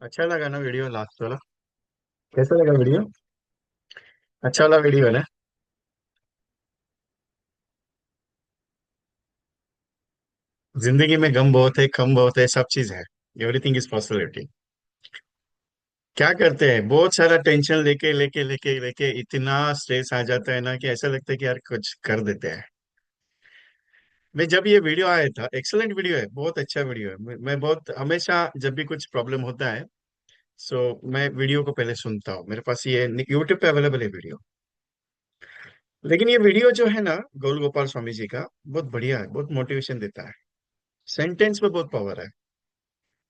अच्छा लगा ना वीडियो लास्ट वाला? कैसा लगा वीडियो? अच्छा वाला वीडियो है ना? जिंदगी में गम बहुत है, कम बहुत है, सब चीज है। Everything is possibility. क्या करते हैं, बहुत सारा टेंशन लेके लेके लेके लेके इतना स्ट्रेस आ जाता है ना कि ऐसा लगता है कि यार कुछ कर देते हैं। मैं जब ये वीडियो आया था, एक्सेलेंट वीडियो है, बहुत अच्छा वीडियो है। मैं बहुत हमेशा जब भी कुछ प्रॉब्लम होता है, सो मैं वीडियो को पहले सुनता हूँ। मेरे पास ये यूट्यूब पे अवेलेबल है वीडियो। लेकिन ये वीडियो जो है ना, गौल गोपाल स्वामी जी का, बहुत बढ़िया है, बहुत मोटिवेशन देता है। सेंटेंस में बहुत पावर है।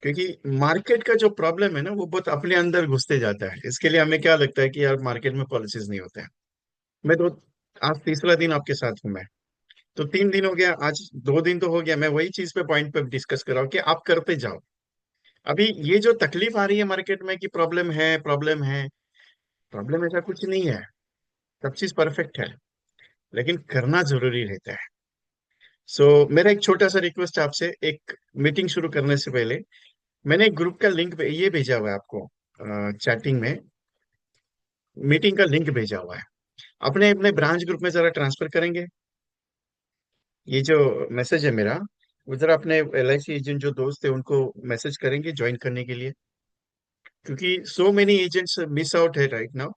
क्योंकि मार्केट का जो प्रॉब्लम है ना, वो बहुत अपने अंदर घुसते जाता है। इसके लिए हमें क्या लगता है कि यार मार्केट में पॉलिसीज नहीं होते हैं। मैं तो आज तीसरा दिन आपके साथ हूं मैं। तो 3 दिन हो गया, आज 2 दिन तो हो गया। मैं वही चीज पे पॉइंट पे डिस्कस कर रहा हूँ कि आप करते जाओ। अभी ये जो तकलीफ आ रही है मार्केट में कि प्रॉब्लम है, प्रॉब्लम है, प्रॉब्लम ऐसा कुछ नहीं है। सब चीज परफेक्ट है। लेकिन करना जरूरी रहता है। सो मेरा एक छोटा सा रिक्वेस्ट है आपसे, एक मीटिंग शुरू करने से पहले मैंने एक ग्रुप का लिंक ये भेजा हुआ है आपको, चैटिंग में। मीटिंग का लिंक भेजा हुआ है। अपने अपने ब्रांच ग्रुप में जरा ट्रांसफर करेंगे। ये जो मैसेज है मेरा, वो जरा अपने LIC एजेंट जो दोस्त है उनको मैसेज करेंगे ज्वाइन करने के लिए। क्योंकि so many agents miss out है राइट नाउ।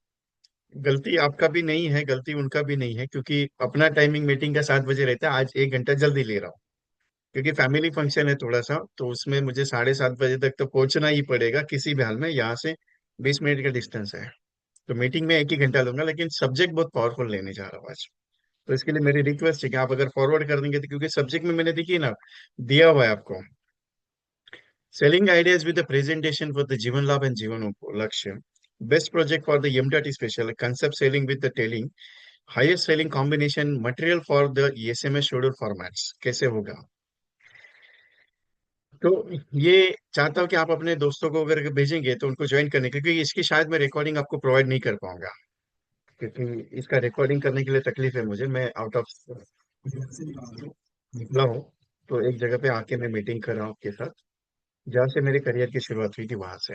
गलती आपका भी नहीं है, गलती उनका भी नहीं है, क्योंकि अपना टाइमिंग मीटिंग का 7 बजे रहता है। आज 1 घंटा जल्दी ले रहा हूँ क्योंकि फैमिली फंक्शन है थोड़ा सा, तो उसमें मुझे 7:30 बजे तक तो पहुंचना ही पड़ेगा किसी भी हाल में। यहाँ से 20 मिनट का डिस्टेंस है। तो मीटिंग में 1 ही घंटा लूंगा, लेकिन सब्जेक्ट बहुत पावरफुल लेने जा रहा हूँ आज। तो इसके लिए मेरी रिक्वेस्ट है कि आप अगर फॉरवर्ड कर देंगे तो, क्योंकि सब्जेक्ट में मैंने देखिए ना, दिया हुआ है आपको। Selling ideas with the presentation for the जीवन लाभ एंड जीवन लक्ष्य। Best project for the MDT special concept selling with the telling. Highest selling combination material for the SMS schedule formats कैसे होगा। तो ये चाहता हूँ कि आप अपने दोस्तों को अगर भेजेंगे तो उनको ज्वाइन करने, क्योंकि इसकी शायद मैं रिकॉर्डिंग आपको प्रोवाइड नहीं कर पाऊंगा। क्योंकि इसका रिकॉर्डिंग करने के लिए तकलीफ है मुझे। मैं आउट ऑफ निकला हूँ। तो एक जगह पे आके मैं मीटिंग कर रहा हूँ आपके साथ, जहाँ से मेरे करियर की शुरुआत हुई थी, वहां से।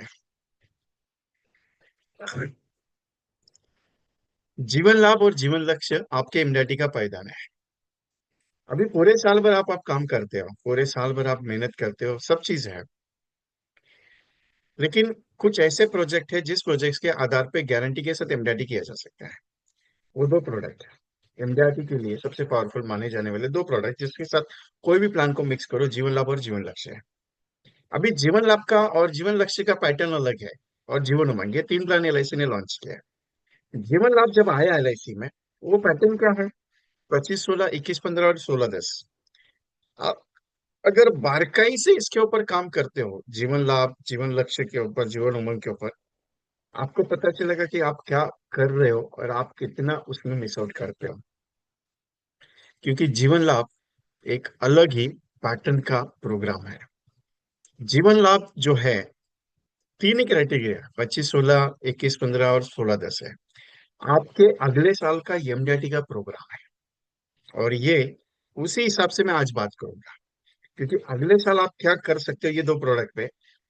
जीवन लाभ और जीवन लक्ष्य आपके इम्यूनिटी का पायदान है। अभी पूरे साल भर आप काम करते हो, पूरे साल भर आप मेहनत करते हो, सब चीज है। लेकिन कुछ ऐसे प्रोजेक्ट है जिस प्रोजेक्ट के आधार पे गारंटी के साथ इम्यूनिटी किया जा सकता है। वो दो प्रोडक्ट है MDRT के लिए सबसे पावरफुल माने जाने वाले दो प्रोडक्ट, जिसके साथ कोई भी प्लान को मिक्स करो, जीवन लाभ और जीवन लक्ष्य है। अभी जीवन लाभ का और जीवन लक्ष्य का पैटर्न अलग है। और जीवन उमंग, ये 3 प्लान LIC ने लॉन्च किया है। जीवन लाभ जब आया LIC में, वो पैटर्न क्या है? 25-16, 21-15 और 16-10। आप अगर बारकाई से इसके ऊपर काम करते हो, जीवन लाभ, जीवन लक्ष्य के ऊपर, जीवन उमंग के ऊपर, आपको पता चलेगा कि आप क्या कर रहे हो और आप कितना उसमें मिस आउट करते हो। क्योंकि जीवन लाभ एक अलग ही पैटर्न का प्रोग्राम है। जीवन लाभ जो है, 3 ही क्राइटेरिया, 25-16, 21-15 और 16-10 है। आपके अगले साल का MDRT का प्रोग्राम है। और ये उसी हिसाब से मैं आज बात करूंगा। क्योंकि अगले साल आप क्या कर सकते हो ये दो प्रोडक्ट पे,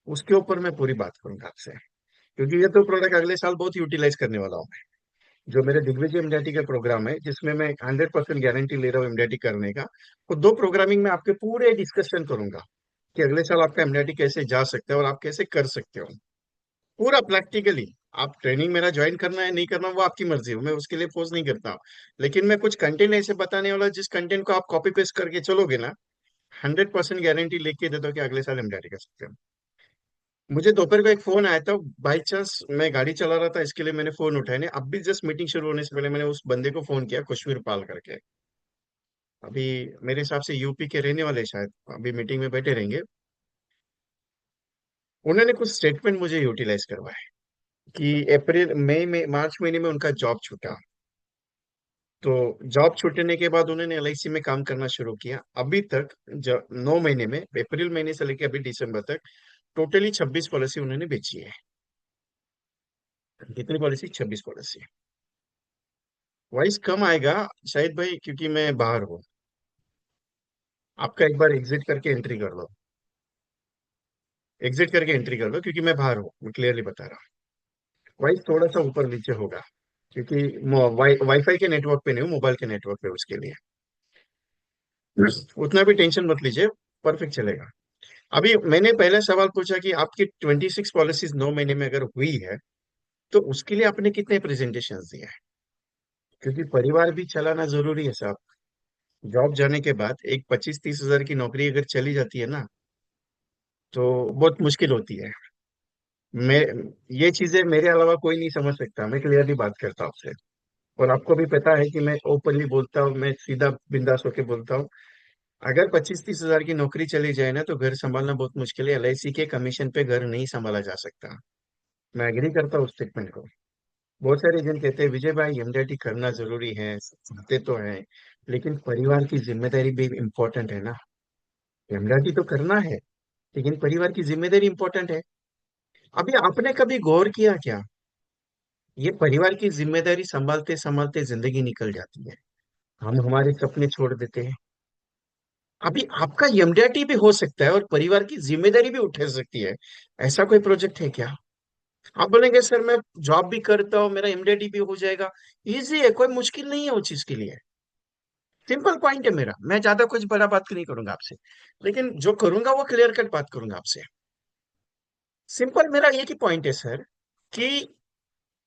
उसके ऊपर मैं पूरी बात करूंगा आपसे। क्योंकि ये दो प्रोडक्ट अगले साल बहुत यूटिलाइज करने वाला हूँ मैं। जो मेरे दिग्विजय MDRT का प्रोग्राम है, जिसमें मैं 100% गारंटी ले रहा हूँ MDRT करने का, तो दो प्रोग्रामिंग में आपके पूरे डिस्कशन करूंगा कि अगले साल आपका MDRT कैसे जा सकता है और आप कैसे कर सकते हो, पूरा प्रैक्टिकली। आप ट्रेनिंग मेरा ज्वाइन करना है नहीं करना वो आपकी मर्जी है, मैं उसके लिए फोर्स नहीं करता हूँ। लेकिन मैं कुछ कंटेंट ऐसे बताने वाला जिस कंटेंट को आप कॉपी पेस्ट करके चलोगे ना, 100% गारंटी लेके देता हूँ कि अगले साल MDRT कर सकते हो। मुझे दोपहर को एक फोन आया था, बाई चांस मैं गाड़ी चला रहा था, इसके लिए मैंने फोन उठाया नहीं। अब भी जस्ट मीटिंग शुरू होने से पहले मैंने उस बंदे को फोन किया, कश्मीर पाल करके। अभी मेरे हिसाब से यूपी के रहने वाले शायद, अभी मीटिंग में बैठे रहेंगे। उन्होंने कुछ स्टेटमेंट मुझे यूटिलाइज करवाए कि अप्रैल मई में मार्च महीने में उनका जॉब छूटा। तो जॉब छूटने के बाद उन्होंने LIC में काम करना शुरू किया। अभी तक 9 महीने में, अप्रैल महीने से लेकर अभी दिसंबर तक, टोटली 26 पॉलिसी उन्होंने बेची है। कितनी पॉलिसी? 26 पॉलिसी। वॉइस कम आएगा शायद भाई, क्योंकि मैं बाहर हूँ। आपका एक बार एग्जिट करके एंट्री कर लो। एग्जिट करके एंट्री कर लो, क्योंकि मैं बाहर हूँ, मैं क्लियरली बता रहा हूँ। वॉइस थोड़ा सा ऊपर नीचे होगा, क्योंकि वाईफाई के नेटवर्क पे नहीं हूँ, मोबाइल के नेटवर्क पे, उसके लिए उतना भी टेंशन मत लीजिए, परफेक्ट चलेगा। अभी मैंने पहला सवाल पूछा कि आपकी 26 पॉलिसीज 9 महीने में अगर हुई है, तो उसके लिए आपने कितने प्रेजेंटेशन दिए हैं? क्योंकि परिवार भी चलाना जरूरी है साहब। जॉब जाने के बाद एक 25-30 हजार की नौकरी अगर चली जाती है ना, तो बहुत मुश्किल होती है। मैं ये चीजें मेरे अलावा कोई नहीं समझ सकता, मैं क्लियरली बात करता हूँ आपसे। और आपको भी पता है कि मैं ओपनली बोलता हूँ, मैं सीधा बिंदास होके बोलता हूँ। अगर 25-30 हजार की नौकरी चली जाए ना, तो घर संभालना बहुत मुश्किल है। एलआईसी के कमीशन पे घर नहीं संभाला जा सकता। मैं एग्री करता हूँ उस स्टेटमेंट को। बहुत सारे जन कहते हैं विजय भाई एमडीआरटी करना जरूरी है, चाहते तो है, लेकिन परिवार की जिम्मेदारी भी इम्पोर्टेंट है ना। एमडीआरटी तो करना है, लेकिन परिवार की जिम्मेदारी इंपॉर्टेंट है। अभी आपने कभी गौर किया क्या, ये परिवार की जिम्मेदारी संभालते संभालते जिंदगी निकल जाती है, हम हमारे सपने छोड़ देते हैं। अभी आपका एमडीआरटी भी हो सकता है और परिवार की जिम्मेदारी भी उठा सकती है। ऐसा कोई प्रोजेक्ट है क्या? आप बोलेंगे सर मैं जॉब भी करता हूँ, मेरा एमडीआरटी भी हो जाएगा। इजी है, कोई मुश्किल नहीं है वो चीज के लिए। सिंपल पॉइंट है मेरा, मैं ज्यादा कुछ बड़ा बात नहीं करूंगा आपसे, लेकिन जो करूंगा वो क्लियर कट बात करूंगा आपसे। सिंपल मेरा एक ही पॉइंट है सर, कि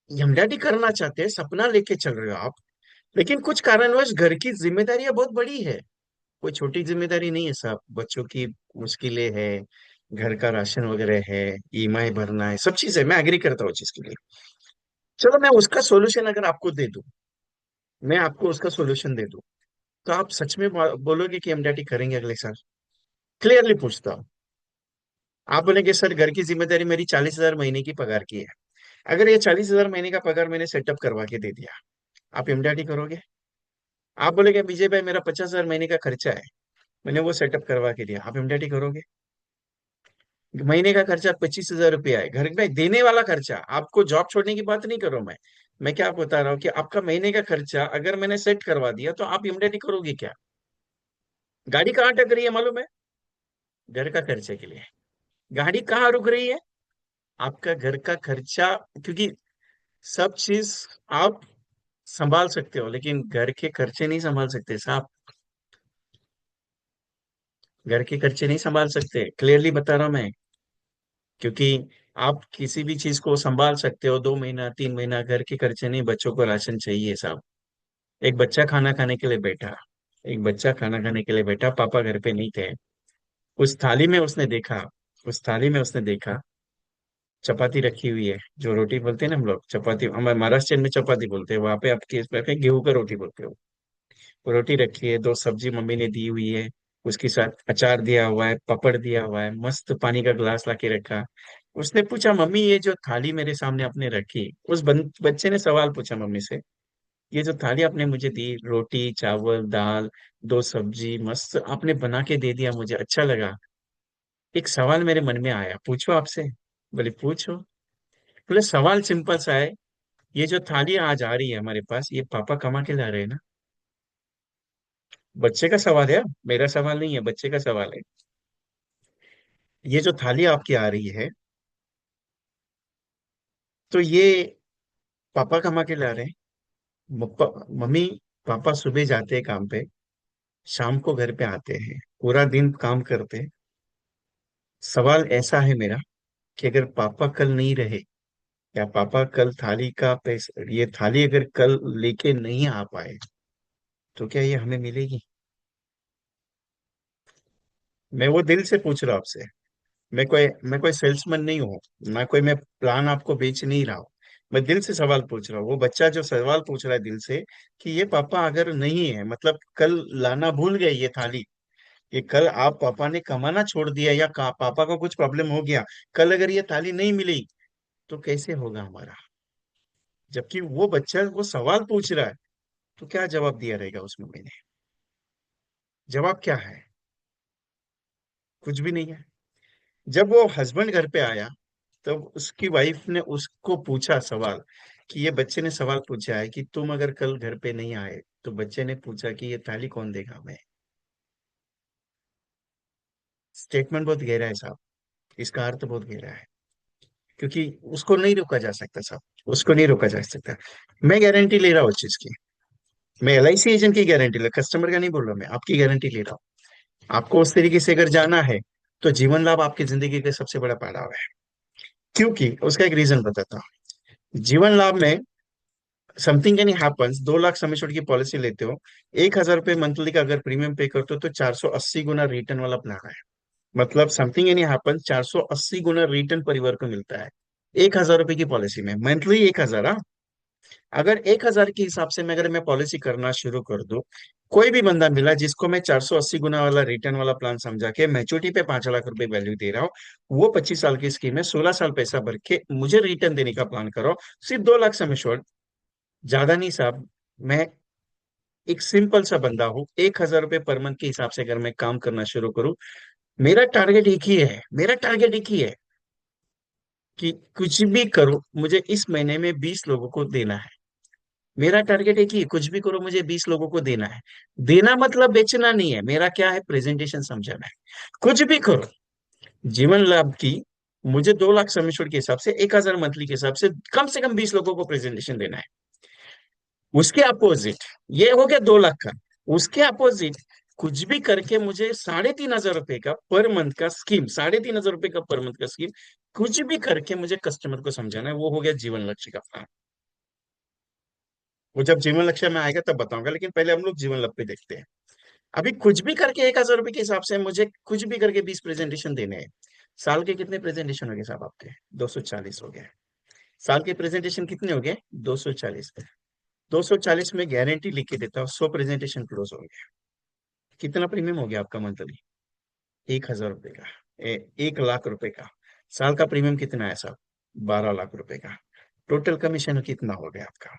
एमडीआरटी करना चाहते हैं, सपना लेके चल रहे हो आप, लेकिन कुछ कारणवश घर की जिम्मेदारियां बहुत बड़ी है। कोई छोटी जिम्मेदारी नहीं है साहब, बच्चों की मुश्किलें है, घर का राशन वगैरह है, ईएमआई भरना है, सब चीजें मैं एग्री करता हूँ चीज के लिए। चलो मैं उसका सॉल्यूशन अगर आपको दे दूं, मैं आपको उसका सॉल्यूशन दे दूं, तो आप सच में बोलोगे कि एमडीआरटी करेंगे अगले साल? क्लियरली पूछता हूँ। आप बोलेंगे सर घर की जिम्मेदारी मेरी 40 हजार महीने की पगार की है, अगर ये 40 हजार महीने का पगार मैंने सेटअप करवा के दे दिया, आप एमडीआरटी करोगे? आप बोलेगे विजय भाई मेरा 50 हजार महीने का खर्चा है, मैंने वो सेटअप करवा के दिया, आप एमडीआरटी करोगे? महीने का खर्चा 25 हजार रुपया है, घर में देने वाला खर्चा, आपको जॉब छोड़ने की बात नहीं कर रहा हूं मैं क्या बता रहा हूँ कि आपका महीने का खर्चा अगर मैंने सेट करवा दिया, तो आप इमीडिएटली करोगे क्या? गाड़ी कहाँ अटक रही है मालूम है? घर का खर्चे के लिए। गाड़ी कहाँ रुक रही है? आपका घर का खर्चा। क्योंकि सब चीज आप संभाल सकते हो, लेकिन घर के खर्चे नहीं संभाल सकते साहब। घर के खर्चे नहीं संभाल सकते, क्लियरली बता रहा हूं मैं। क्योंकि आप किसी भी चीज को संभाल सकते हो 2 महीना 3 महीना, घर के खर्चे नहीं, बच्चों को राशन चाहिए साहब। एक बच्चा खाना खाने के लिए बैठा, एक बच्चा खाना खाने के लिए बैठा, पापा घर पे नहीं थे। उस थाली में उसने देखा, उस थाली में उसने देखा चपाती रखी हुई है, जो रोटी बोलते हैं ना हम लोग, चपाती हमारे महाराष्ट्र में चपाती बोलते हैं, वहां पे आपके इस पे गेहूं का रोटी बोलते हो। वो रोटी रखी है, दो सब्जी मम्मी ने दी हुई है, उसके साथ अचार दिया हुआ है, पापड़ दिया हुआ है, मस्त पानी का गिलास ला के रखा। उसने पूछा मम्मी ये जो थाली मेरे सामने आपने रखी, बच्चे ने सवाल पूछा मम्मी से, ये जो थाली आपने मुझे दी, रोटी चावल दाल दो सब्जी मस्त आपने बना के दे दिया, मुझे अच्छा लगा। एक सवाल मेरे मन में आया, पूछो आपसे। बोले पूछो। बोले सवाल सिंपल सा है, ये जो थाली आज आ रही है हमारे पास, ये पापा कमा के ला रहे हैं ना? बच्चे का सवाल है, मेरा सवाल नहीं है, बच्चे का सवाल है। ये जो थाली आपकी आ रही है, तो ये पापा कमा के ला रहे हैं। मम्मी पापा सुबह जाते हैं काम पे, शाम को घर पे आते हैं, पूरा दिन काम करते हैं। सवाल ऐसा है मेरा, कि अगर पापा कल नहीं रहे, या पापा कल थाली का पैसा, ये थाली अगर कल लेके नहीं आ पाए, तो क्या ये हमें मिलेगी? मैं वो दिल से पूछ रहा हूं आपसे। मैं कोई सेल्समैन नहीं हूँ, ना कोई मैं प्लान आपको बेच नहीं रहा हूँ। मैं दिल से सवाल पूछ रहा हूँ, वो बच्चा जो सवाल पूछ रहा है दिल से, कि ये पापा अगर नहीं है, मतलब कल लाना भूल गए ये थाली, ये कल आप पापा ने कमाना छोड़ दिया, या पापा को कुछ प्रॉब्लम हो गया, कल अगर ये थाली नहीं मिली, तो कैसे होगा हमारा? जबकि वो बच्चा वो सवाल पूछ रहा है, तो क्या जवाब दिया रहेगा उसमें मैंने? जवाब क्या है? कुछ भी नहीं है। जब वो हस्बैंड घर पे आया, तब उसकी वाइफ ने उसको पूछा सवाल, कि ये बच्चे ने सवाल पूछा है कि तुम अगर कल घर पे नहीं आए, तो बच्चे ने पूछा कि ये थाली कौन देगा हमें? स्टेटमेंट बहुत गहरा है साहब। इसका अर्थ बहुत गहरा है, क्योंकि उसको नहीं रोका जा सकता साहब, उसको नहीं रोका जा सकता। मैं गारंटी ले रहा हूँ उस चीज की। मैं LIC एजेंट की गारंटी ले, कस्टमर का नहीं बोल रहा, मैं आपकी गारंटी ले रहा हूँ। आपको उस तरीके से अगर जाना है तो जीवन लाभ आपकी जिंदगी का सबसे बड़ा पड़ाव है। क्योंकि उसका एक रीजन बताता हूँ। जीवन लाभ में something any happens, 2 lakh sum assured की पॉलिसी लेते हो, 1,000 रुपये मंथली का अगर प्रीमियम पे करते हो तो 480 गुना रिटर्न वाला प्लान है। मतलब समथिंग एनी हैपन, 480 गुना रिटर्न परिवार को मिलता है 1,000 रुपए की पॉलिसी में, मंथली 1,000। अगर 1,000 के हिसाब से मैं, अगर मैं पॉलिसी करना शुरू कर दूं, कोई भी बंदा मिला जिसको मैं 480 गुना वाला रिटर्न वाला प्लान समझा के मैच्योरिटी पे 5 लाख रुपए वैल्यू दे रहा हूँ, वो 25 साल की स्कीम है, 16 साल पैसा भर के मुझे रिटर्न देने का प्लान करो, सिर्फ 2 लाख सम एश्योर्ड। ज्यादा नहीं साहब। मैं एक सिंपल सा बंदा हूँ, 1,000 रुपये पर मंथ के हिसाब से अगर मैं काम करना शुरू करूँ, मेरा टारगेट एक ही है, मेरा टारगेट एक ही है कि कुछ भी करो मुझे इस महीने में 20 लोगों को देना है। मेरा टारगेट एक ही है, कुछ भी करो मुझे 20 लोगों को देना है। देना मतलब बेचना नहीं है, मेरा क्या है, प्रेजेंटेशन समझाना है। कुछ भी करो, जीवन लाभ की, मुझे 2 लाख समेश्वर के हिसाब से 1,000 मंथली के हिसाब से कम 20 लोगों को प्रेजेंटेशन देना है। उसके अपोजिट, ये हो गया 2 लाख का। उसके अपोजिट कुछ भी करके मुझे 3,500 रुपए का पर मंथ का स्कीम, 3,500 रुपए का पर मंथ का स्कीम, कुछ भी करके मुझे कस्टमर को समझाना है, वो हो गया जीवन लक्ष्य का प्लान। वो जब जीवन लक्ष्य में आएगा तब बताऊंगा, लेकिन पहले हम लोग जीवन लक्ष्य पे देखते हैं। अभी कुछ भी करके 1,000 रुपए के हिसाब से मुझे कुछ भी करके 20 प्रेजेंटेशन देने हैं। साल के कितने प्रेजेंटेशन हो गए साहब आपके? 240 हो गए। साल के प्रेजेंटेशन कितने हो गए? 240। 240 में गारंटी लिख के देता हूँ, 100 प्रेजेंटेशन क्लोज हो गया। कितना प्रीमियम हो गया आपका मंथली? 1,000 रुपए का। 1 लाख रुपए का। साल का प्रीमियम कितना है साहब? 12 लाख रुपए का। टोटल कमीशन कितना हो गया आपका?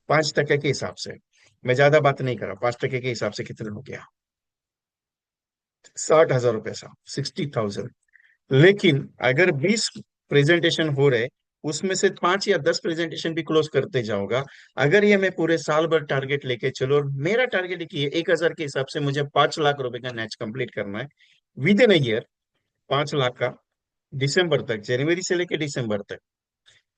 5% के हिसाब से, मैं ज्यादा बात नहीं कर रहा, 5% के हिसाब से कितना हो गया? 60,000 रुपये साहब, 60,000। लेकिन अगर 20 प्रेजेंटेशन हो रहे, उसमें से 5 या 10 प्रेजेंटेशन भी क्लोज करते जाऊंगा, अगर ये मैं पूरे साल भर टारगेट लेके चलो, और मेरा टारगेट ये 1,000 के हिसाब से मुझे 5 लाख रुपए का नेच कंप्लीट करना है विद इन ईयर। 5 लाख का, दिसंबर तक, जनवरी से लेके दिसंबर तक।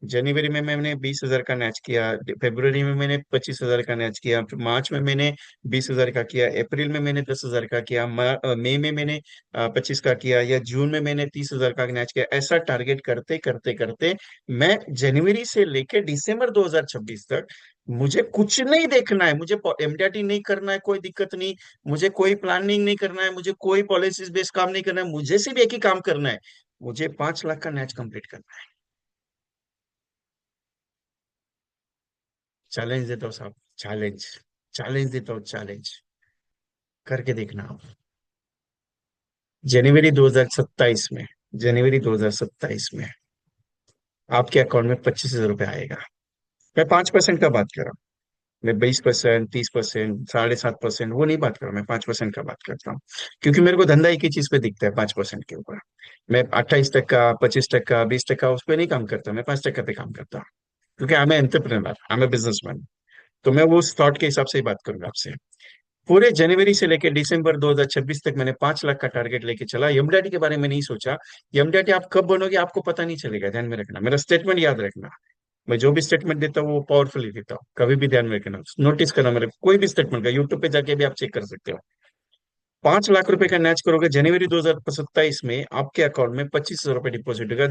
जनवरी में मैंने 20,000 का मैच किया, फरवरी में मैंने 25,000 का मैच किया, फिर मार्च में मैंने 20,000 का किया, अप्रैल में मैंने 10,000 का किया, मई में मैंने 25 का किया, या जून में मैंने 30,000 का मैच किया। ऐसा टारगेट करते करते करते मैं जनवरी से लेके दिसंबर 2026 तक, मुझे कुछ नहीं देखना है, मुझे MDRT नहीं करना है, कोई दिक्कत नहीं। मुझे कोई प्लानिंग नहीं करना है, मुझे कोई पॉलिसीज बेस्ड काम नहीं करना है, मुझे सिर्फ एक ही काम करना है, मुझे 5 लाख का मैच कंप्लीट करना है। चैलेंज देता हूँ साहब, चैलेंज। चैलेंज देता हूँ, चैलेंज। करके देखना आप। जनवरी 2027 में, जनवरी 2027 में आपके अकाउंट में 25,000 रुपये आएगा। मैं 5% का बात कर रहा हूँ। मैं 20%, 30%, 7.5% वो नहीं बात कर रहा, मैं 5% का बात करता हूँ। क्योंकि मेरे को धंधा एक ही चीज पे दिखता है, 5% के ऊपर। मैं 28%, 25%, 20% उस पर नहीं काम करता, मैं 5% पे काम करता हूँ। क्योंकि I am entrepreneur, I am businessman. तो मैं वो थॉट के हिसाब से ही बात करूंगा आपसे। पूरे जनवरी से लेकर दिसंबर 2026 तक मैंने 5 लाख का टारगेट लेके चला, यमडीटी के बारे में नहीं सोचा। यमडीटी आप कब बनोगे आपको पता नहीं चलेगा, ध्यान में रखना, मेरा स्टेटमेंट याद रखना। मैं जो भी स्टेटमेंट देता हूँ वो पावरफुली देता हूँ, कभी भी ध्यान में रखना, नोटिस करना, मेरे कोई भी स्टेटमेंट का यूट्यूब पे जाके भी आप चेक कर सकते हो। 5 लाख रुपए का मैच करोगे जनवरी 2027 में, आपके अकाउंट में 25,000 रुपये डिपॉजिट होगा।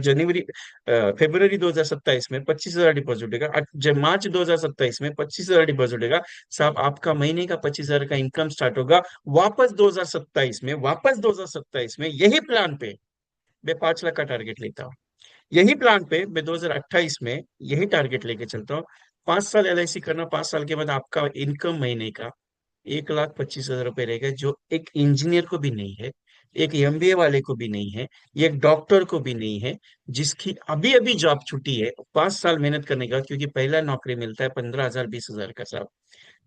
फरवरी 2027 में 25,000 डिपॉजिट होगा। जब मार्च 2027 में 25,000 डिपॉजिट होगा, साहब आपका महीने का 25,000 का इनकम स्टार्ट होगा। वापस 2027 में, वापस 2027 में यही प्लान पे मैं 5 लाख का टारगेट लेता हूँ। यही प्लान पे मैं 2028 में यही टारगेट लेके चलता हूँ। 5 साल LIC करना, 5 साल के बाद आपका इनकम महीने का 1,25,000 रुपये रहेगा, जो एक इंजीनियर को भी नहीं है, एक MBA वाले को भी नहीं है, एक डॉक्टर को भी नहीं है, जिसकी अभी अभी जॉब छुट्टी है, 5 साल मेहनत करने का, क्योंकि पहला नौकरी मिलता है 15,000, 20,000 का साहब।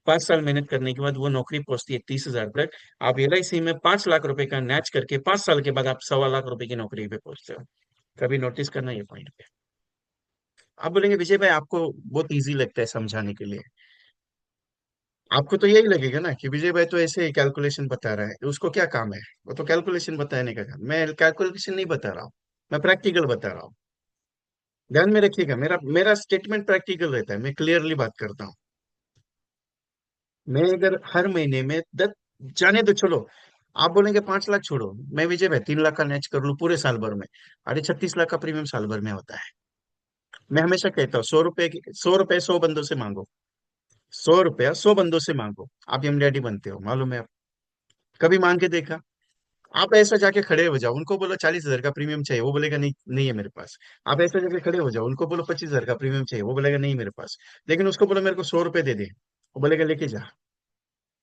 5 साल मेहनत करने के बाद वो नौकरी पहुंचती है 30,000 तक। आप LIC में 5 लाख रुपए का मैच करके 5 साल के बाद आप 1,15 लाख रुपए की नौकरी पे पहुंचते हो। कभी नोटिस करना ये पॉइंट पे। आप बोलेंगे विजय भाई आपको बहुत इजी लगता है समझाने के लिए। आपको तो यही लगेगा ना कि विजय भाई तो ऐसे कैलकुलेशन बता रहा है, उसको क्या काम है, वो तो कैलकुलेशन बताने का काम, मैं कैलकुलेशन नहीं बता रहा हूँ। मैं प्रैक्टिकल बता रहा हूँ, ध्यान में रखिएगा, मेरा मेरा स्टेटमेंट प्रैक्टिकल रहता है, मैं क्लियरली बात करता हूँ। मैं अगर हर महीने में 10, जाने दो चलो, आप बोलेंगे 5 लाख छोड़ो, मैं विजय भाई 3 लाख का मैच कर लूं पूरे साल भर में, अरे 36 लाख का प्रीमियम साल भर में होता है। मैं हमेशा कहता हूँ 100 रुपए की, 100 रुपए 100 बंदों से मांगो, 100 रुपया 100 बंदों से मांगो, आप एमडीआरटी बनते हो, मालूम है आप? कभी मांग के देखा? आप ऐसा जाके खड़े हो जाओ, उनको बोलो 40 हजार का प्रीमियम चाहिए, वो बोलेगा नहीं, नहीं है मेरे पास। आप ऐसा जाके खड़े हो जाओ, उनको बोलो 25 हजार का प्रीमियम चाहिए, वो बोलेगा नहीं मेरे पास। लेकिन उसको बोलो मेरे को 100 रुपए दे दे, वो बोलेगा लेके जा।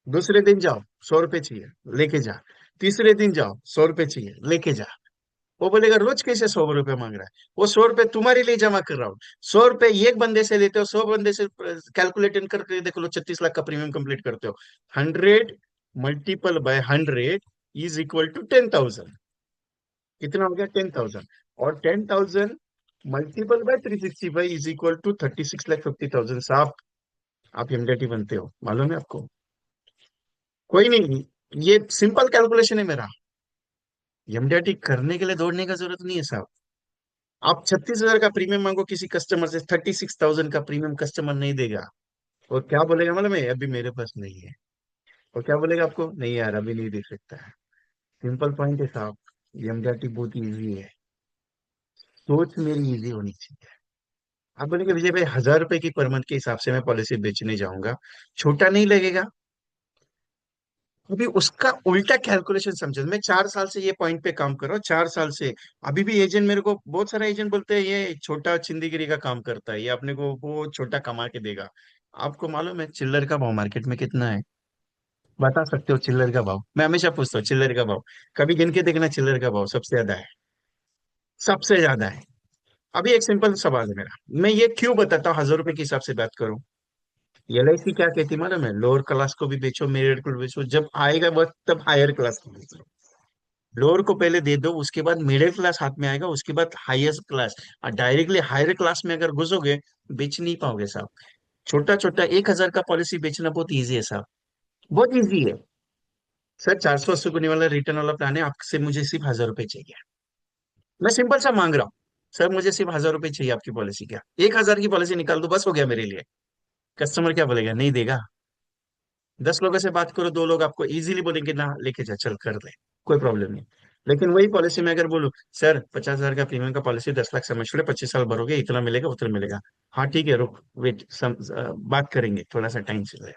दूसरे दिन जाओ, 100 रुपए चाहिए, लेके जा। तीसरे दिन जाओ, 100 रुपए चाहिए, लेके जा। वो बोलेगा रोज कैसे 100 रुपए मांग रहा है? वो 100 रुपए तुम्हारे लिए जमा कर रहा हूँ। 100 रुपए एक बंदे से लेते हो, 100 बंदे से कैलकुलेट करके देख लो, 36 लाख का प्रीमियम कंप्लीट करते हो। 100 multiple by 100 is equal to 10,000। कितना हो गया? 10,000। और 10,000 multiple by 365 is equal to 36,50,000 साहब। आप एमडीटी बनते हो, मालूम है आपको? कोई नहीं, ये सिंपल कैलकुलेशन है मेरा। एमडीटी करने के लिए दौड़ने का जरूरत नहीं है साहब। आप 36 हजार का प्रीमियम मांगो किसी कस्टमर से, 36,000 का प्रीमियम कस्टमर नहीं देगा। और क्या बोलेगा मालूम है? अभी मेरे पास नहीं है। और क्या बोलेगा आपको? नहीं यार अभी नहीं दे सकता है। सिंपल पॉइंट है साहब, एमडीटी बहुत इजी है। सोच मेरी इजी होनी चाहिए। आप बोलेंगे विजय भाई 1,000 रुपए की पर मंथ के हिसाब से मैं पॉलिसी बेचने जाऊंगा, छोटा नहीं लगेगा? अभी उसका उल्टा कैलकुलेशन समझो, मैं 4 साल से ये पॉइंट पे काम कर रहा हूँ, 4 साल से। अभी भी एजेंट मेरे को, बहुत सारा एजेंट बोलते हैं ये छोटा चिंदीगिरी का काम करता है, ये अपने को वो छोटा कमा के देगा। आपको मालूम है चिल्लर का भाव मार्केट में कितना है? बता सकते हो चिल्लर का भाव? मैं हमेशा पूछता हूँ चिल्लर का भाव, कभी गिन के देखना, चिल्लर का भाव सबसे ज्यादा है, सबसे ज्यादा है। अभी एक सिंपल सवाल है मेरा, मैं ये क्यों बताता हूँ 1,000 रुपए के हिसाब से बात करूं? एलआईसी क्या कहती है मालूम है? लोअर क्लास को भी बेचो, मिडिल को भी बेचो, जब आएगा वक्त तब हायर क्लास को बेचो। लोअर को पहले दे दो, उसके बाद मिडिल क्लास हाथ में आएगा, उसके बाद हाईएस्ट क्लास। और डायरेक्टली हायर क्लास में अगर घुसोगे, बेच नहीं पाओगे साहब। छोटा छोटा 1,000 का पॉलिसी बेचना बहुत इजी है साहब, बहुत इजी है। सर 480 गुने वाला रिटर्न वाला प्लान है, आपसे मुझे सिर्फ 1,000 रुपए चाहिए। मैं सिंपल सा मांग रहा हूँ, सर मुझे सिर्फ 1,000 रुपए चाहिए आपकी पॉलिसी, क्या 1,000 की पॉलिसी निकाल दो, बस हो गया मेरे लिए। कस्टमर क्या बोलेगा? नहीं देगा। 10 लोगों से बात करो, 2 लोग आपको इजीली बोलेंगे ना लेके जा, चल कर दे, कोई प्रॉब्लम नहीं। लेकिन वही पॉलिसी में अगर बोलूं, सर 50 हजार का प्रीमियम का पॉलिसी, 10 लाख समझ लो, 25 साल भरोगे, इतना मिलेगा उतना मिलेगा। हाँ ठीक है, रुक वेट, बात करेंगे, थोड़ा सा टाइम चाहिए।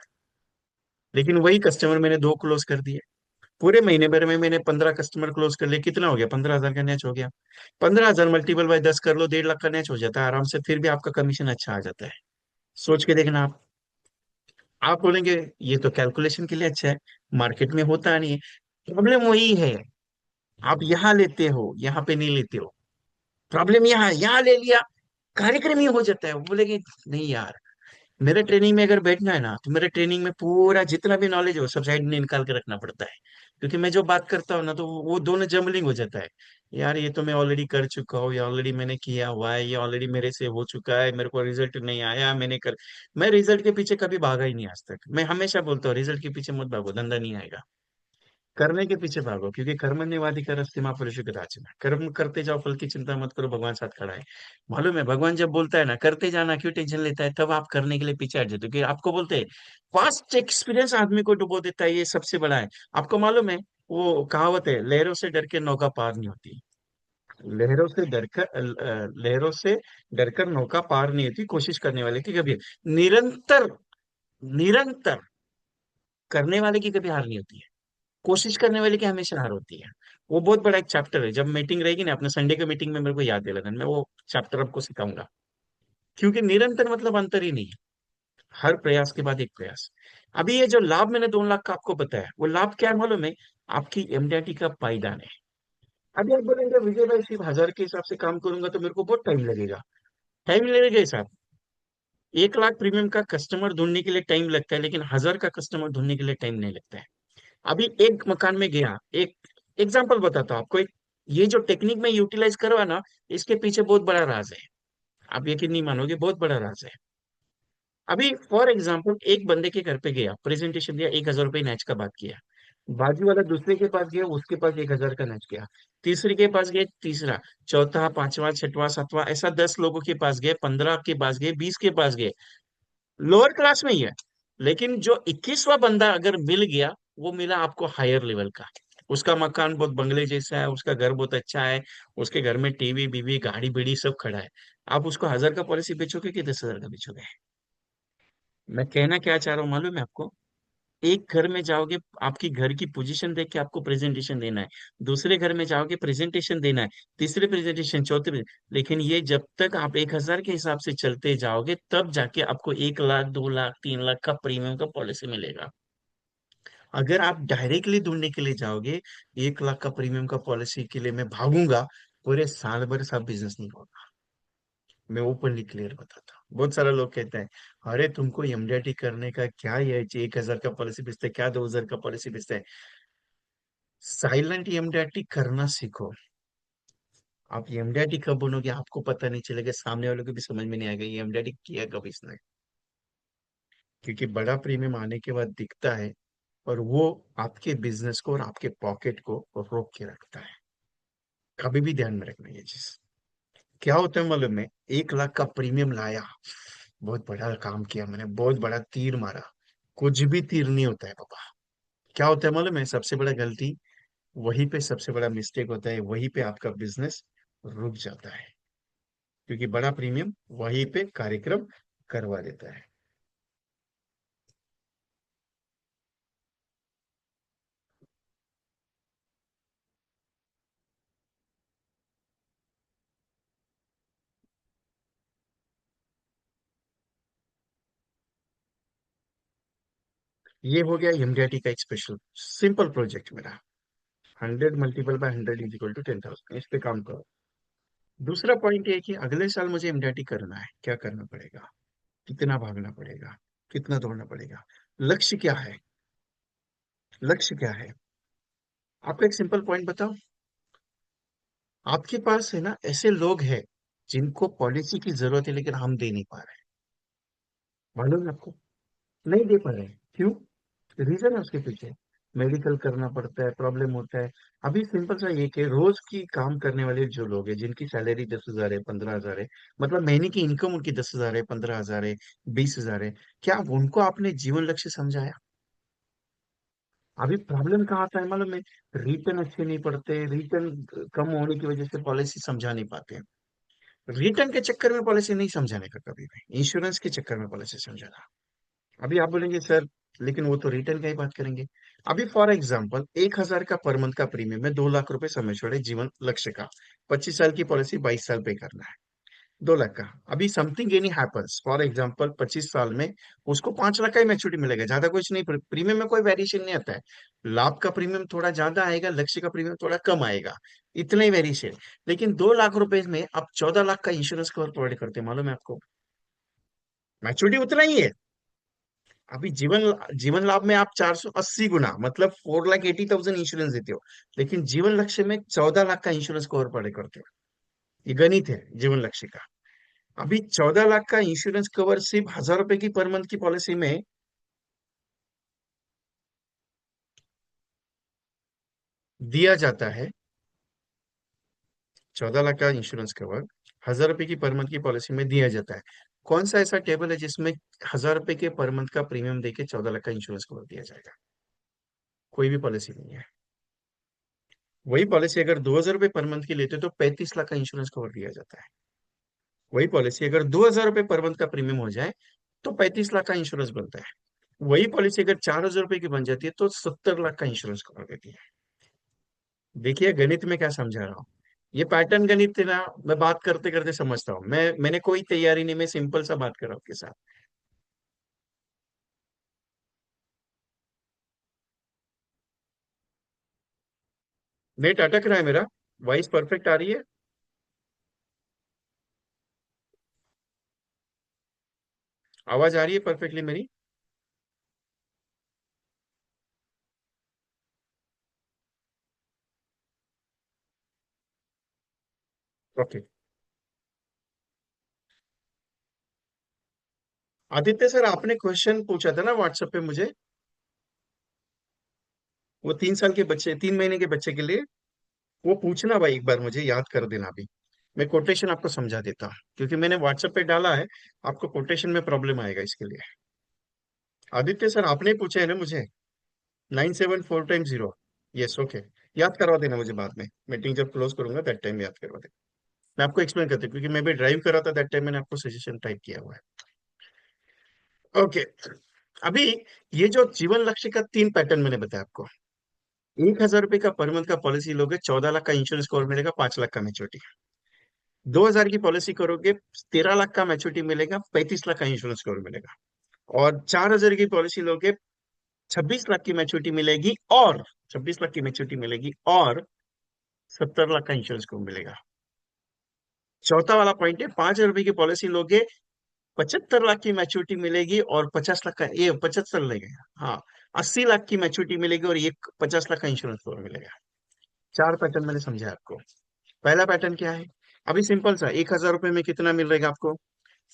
लेकिन वही कस्टमर मैंने 2 क्लोज कर दिए, पूरे महीने भर में मैंने 15 कस्टमर क्लोज कर लिए, कितना हो गया? 15 हजार का नेच हो गया। 15 हजार मल्टीपल बाय 10 कर लो, 1.5 लाख का नेच हो जाता है आराम से, फिर भी आपका कमीशन अच्छा आ जाता है। सोच के देखना आप बोलेंगे ये तो कैलकुलेशन के लिए अच्छा है, मार्केट में होता नहीं है। प्रॉब्लम वही है, आप यहाँ लेते हो, यहाँ पे नहीं लेते हो। प्रॉब्लम यहाँ, यहाँ ले लिया, कार्यक्रम ही हो जाता है। वो बोलेंगे नहीं यार, मेरे ट्रेनिंग में अगर बैठना है ना, तो मेरे ट्रेनिंग में पूरा जितना भी नॉलेज हो सब साइड में निकाल के रखना पड़ता है। क्योंकि मैं जो बात करता हूँ ना, तो वो दोनों जमलिंग हो जाता है। यार ये तो मैं ऑलरेडी कर चुका हूँ, ये ऑलरेडी मैंने किया हुआ है, ये ऑलरेडी मेरे से हो चुका है, मेरे को रिजल्ट नहीं आया, मैंने कर। मैं रिजल्ट के पीछे कभी भागा ही नहीं आज तक। मैं हमेशा बोलता हूँ रिजल्ट के पीछे मत भागो, धंधा नहीं आएगा। करने के पीछे भागो, क्योंकि कर्मण्येवाधिकारस्ते मां फलेषु कदाचन। कर्म करते जाओ, फल की चिंता मत करो, भगवान साथ खड़ा है। मालूम है भगवान जब बोलता है ना करते जाना, क्यों टेंशन लेता है, तब आप करने के लिए पीछे हट जाते हो, क्योंकि आपको बोलते हैं पास्ट एक्सपीरियंस आदमी को डुबो देता है, ये सबसे बड़ा है। आपको मालूम है, वो कहावत है, लहरों से डर के नौका पार नहीं होती। लहरों से डरकर नौका पार नहीं होती, कोशिश करने वाले की कभी, निरंतर, निरंतर करने वाले की कभी हार नहीं होती है, कोशिश करने वाले की हमेशा हार होती है। वो बहुत बड़ा एक चैप्टर है, जब मीटिंग रहेगी ना अपने संडे के मीटिंग में, मेरे को याद दिलाना, मैं वो चैप्टर आपको सिखाऊंगा। क्योंकि निरंतर मतलब अंतर ही नहीं है, हर प्रयास के बाद एक प्रयास। अभी ये जो लाभ मैंने 2 लाख का आपको बताया, वो लाभ क्या है मालूम है? आपकी एमडीआरटी का पायदान है। अभी आप बोलेंगे विजय भाई सिर्फ 1,000 के हिसाब से काम करूंगा तो मेरे को बहुत टाइम लगेगा। टाइम लगेगा साहब, 1 लाख प्रीमियम का कस्टमर ढूंढने के लिए टाइम लगता है, लेकिन 1,000 का कस्टमर ढूंढने के लिए टाइम नहीं लगता है। अभी एक मकान में गया, एक एग्जांपल बताता हूँ आपको, एक ये जो टेक्निक में यूटिलाइज करवा ना, इसके पीछे बहुत बड़ा राज है। आप यकीन नहीं मानोगे, बहुत बड़ा राज है। अभी फॉर एग्जांपल एक बंदे के घर पे गया, प्रेजेंटेशन दिया, 1,000 रुपये मैच का बात किया। बाजू वाला दूसरे के पास गया, उसके पास 1,000 का नच गया। तीसरे के पास गए, तीसरा, चौथा, पांचवा, छठवां, सातवां, ऐसा 10 लोगों के पास गए, 15 के पास गए, 20 के पास गए। लोअर क्लास में ही है। लेकिन जो 21वां बंदा अगर मिल गया, वो मिला आपको हायर लेवल का। उसका मकान बहुत बंगले जैसा है, उसका घर बहुत अच्छा है, उसके घर में टीवी बीवी गाड़ी बीड़ी सब खड़ा है। आप उसको 1,000 का पॉलिसी बेचोगे कि 10,000 का बेचोगे? मैं कहना क्या चाह रहा हूँ मालूम है आपको? एक घर में जाओगे, आपकी घर की पोजीशन देख के आपको प्रेजेंटेशन देना है। दूसरे घर में जाओगे, प्रेजेंटेशन देना है। तीसरे प्रेजेंटेशन, चौथे लेकिन ये जब तक आप 1,000 के हिसाब से चलते जाओगे, तब जाके आपको 1 लाख, 2 लाख, 3 लाख का प्रीमियम का पॉलिसी मिलेगा। अगर आप डायरेक्टली ढूंढने के लिए जाओगे, 1 लाख का प्रीमियम का पॉलिसी के लिए मैं भागूंगा, पूरे साल भर सब बिजनेस नहीं होगा। मैं ओपनली क्लियर बताता हूँ। बहुत सारे लोग कहते हैं, अरे तुमको एमडीआरटी करने का क्या, ये 1,000 का पॉलिसी बेचते हैं, क्या 2,000 का पॉलिसी बेचते हैं? साइलेंट एमडीआरटी करना सीखो। आप एमडीआरटी कब बनोगे आपको पता नहीं चलेगा, सामने वालों को भी समझ में नहीं आएगा ये एमडीआरटी किया कब इसने। क्योंकि बड़ा प्रीमियम आने के बाद दिखता है, और वो आपके बिजनेस को और आपके पॉकेट को रोक के रखता है। कभी भी ध्यान में रखना ये चीज। क्या होता है मालूम है? 1 लाख का प्रीमियम लाया, बहुत बड़ा काम किया मैंने, बहुत बड़ा तीर मारा। कुछ भी तीर नहीं होता है पापा। क्या होता है मालूम है? सबसे बड़ा गलती वहीं पे, सबसे बड़ा मिस्टेक होता है वहीं पे, आपका बिजनेस रुक जाता है। क्योंकि बड़ा प्रीमियम वहीं पे कार्यक्रम करवा देता है। ये हो गया एमडीआरटी का एक स्पेशल सिंपल प्रोजेक्ट मेरा। 100 × 100 = 10,000, इस पे काम करो। दूसरा पॉइंट ये है कि अगले साल मुझे एमडीआरटी करना है, क्या करना पड़ेगा? कितना भागना पड़ेगा? कितना दौड़ना पड़ेगा? लक्ष्य क्या है? लक्ष्य क्या है? आपको एक सिंपल पॉइंट बताओ। आपके पास है ना ऐसे लोग हैं जिनको पॉलिसी की जरूरत है, लेकिन हम दे नहीं पा रहे हैं। मालूम है आपको? नहीं दे पा रहे हैं, क्यों? रीजन है उसके पीछे। मेडिकल करना पड़ता है, प्रॉब्लम होता है। अभी सिंपल सा ये कि रोज की काम करने वाले जो लोग हैं, जिनकी सैलरी 10,000 है, 15,000 है, मतलब महीने की इनकम उनकी 10,000 है, 15,000 है, 20,000 है, क्या उनको आपने जीवन लक्ष्य समझाया? अभी प्रॉब्लम कहाँ आता है मालूम है? रिटर्न अच्छे नहीं पड़ते, रिटर्न कम होने की वजह से पॉलिसी समझा नहीं पाते हैं। रिटर्न के चक्कर में पॉलिसी नहीं समझाने का, कभी भी इंश्योरेंस के चक्कर में पॉलिसी समझाना। अभी आप बोलेंगे सर, लेकिन वो तो रिटर्न का ही बात करेंगे। अभी फॉर एग्जांपल 1,000 का पर मंथ का प्रीमियम है, 2 लाख रुपए समय छोड़े जीवन लक्ष्य का। 25 साल की पॉलिसी, 22 साल पे करना है, 2 लाख का। अभी something any happens, for example 25 साल में उसको 5 लाख का ही मैच्योरिटी मिलेगा, ज्यादा कुछ नहीं, प्रीमियम में कोई वेरिएशन नहीं आता है। लाभ का प्रीमियम थोड़ा ज्यादा आएगा, लक्ष्य का प्रीमियम थोड़ा कम आएगा, इतना ही वेरिएशन। लेकिन 2 लाख रुपए में आप 14 लाख का इंश्योरेंस कवर प्रोवाइड करते हैं, मालूम है आपको? मैच्योरिटी उतना ही है। अभी जीवन जीवन लाभ में आप 480 गुना, मतलब 4,80,000 इंश्योरेंस देते हो। लेकिन जीवन लक्ष्य में 14 लाख का इंश्योरेंस कवर पड़े करते हो। ये गणित है जीवन लक्ष्य का। अभी 14 लाख का इंश्योरेंस कवर सिर्फ 1,000 रुपए की पर मंथ की पॉलिसी में दिया जाता है। 14 लाख का इंश्योरेंस कवर 1,000 रुपए की पर मंथ की पॉलिसी में दिया जाता है। कौन सा ऐसा टेबल है जिसमें 1,000 रुपए के पर मंथ का प्रीमियम देके 14 लाख का इंश्योरेंस कवर दिया जाएगा? कोई भी पॉलिसी नहीं है। वही पॉलिसी अगर 2,000 रुपये पर मंथ की लेते हो तो 35 लाख का इंश्योरेंस कवर दिया जाता है। वही पॉलिसी अगर 2,000 रुपये पर मंथ का प्रीमियम हो जाए तो 35 लाख का इंश्योरेंस बनता है। वही पॉलिसी अगर 4,000 रुपये की बन जाती है तो 70 लाख का इंश्योरेंस कवर देती है। देखिए गणित में क्या समझा रहा हूँ। ये पैटर्न गणित है ना, मैं बात करते करते समझता हूँ। मैंने कोई तैयारी नहीं, मैं सिंपल सा बात कर रहा हूँ आपके साथ। नेट अटक रहा है मेरा? वॉइस परफेक्ट आ रही है? आवाज आ रही है परफेक्टली मेरी? ओके। आदित्य सर, आपने क्वेश्चन पूछा था ना व्हाट्सएप पे मुझे? वो 3 साल के बच्चे, 3 महीने के बच्चे के लिए। वो पूछना भाई, एक बार मुझे याद कर देना अभी। मैं कोटेशन आपको समझा देता हूँ, क्योंकि मैंने व्हाट्सएप पे डाला है। आपको कोटेशन में प्रॉब्लम आएगा इसके लिए। आदित्य सर, आपने ही पूछा है ना मुझे। 974 टाइम 0। Yes, okay. याद करवा देना मुझे बाद में, मीटिंग जब क्लोज करूंगा दैट टाइम याद करवा देना। मैं आपको एक्सप्लेन करता हूँ, क्योंकि मैं भी ड्राइव कर रहा था दैट टाइम, मैंने आपको सजेशन टाइप किया हुआ है। ओके। अभी ये जो जीवन लक्ष्य का 3 पैटर्न मैंने बताया आपको। 1,000 रुपए का पर मंथ का पॉलिसी लोगे, 14 लाख का इंश्योरेंस कवर मिलेगा, 5 लाख का मैच्योरिटी। 2,000 की पॉलिसी करोगे, 13 लाख का मैच्योरिटी मिलेगा, 35 लाख का इंश्योरेंस कवर मिलेगा। और 4,000 की पॉलिसी लोगे, 26 लाख की मैच्योरिटी मिलेगी, और 26 लाख की मैच्योरिटी मिलेगी, और 70 लाख का इंश्योरेंस कवर मिलेगा। चौथा वाला पॉइंट है, 5,000 रुपए की पॉलिसी लोगे, 75 लाख की मैच्योरिटी मिलेगी, और 50 लाख का, ये 75 लगेगा, हाँ, 80 लाख की मैच्योरिटी मिलेगी, और ये 50 लाख का इंश्योरेंस कवर मिलेगा। 4 पैटर्न मैंने समझा आपको। पहला पैटर्न क्या है? अभी सिंपल सा, 1,000 रुपए में कितना मिल रहेगा आपको?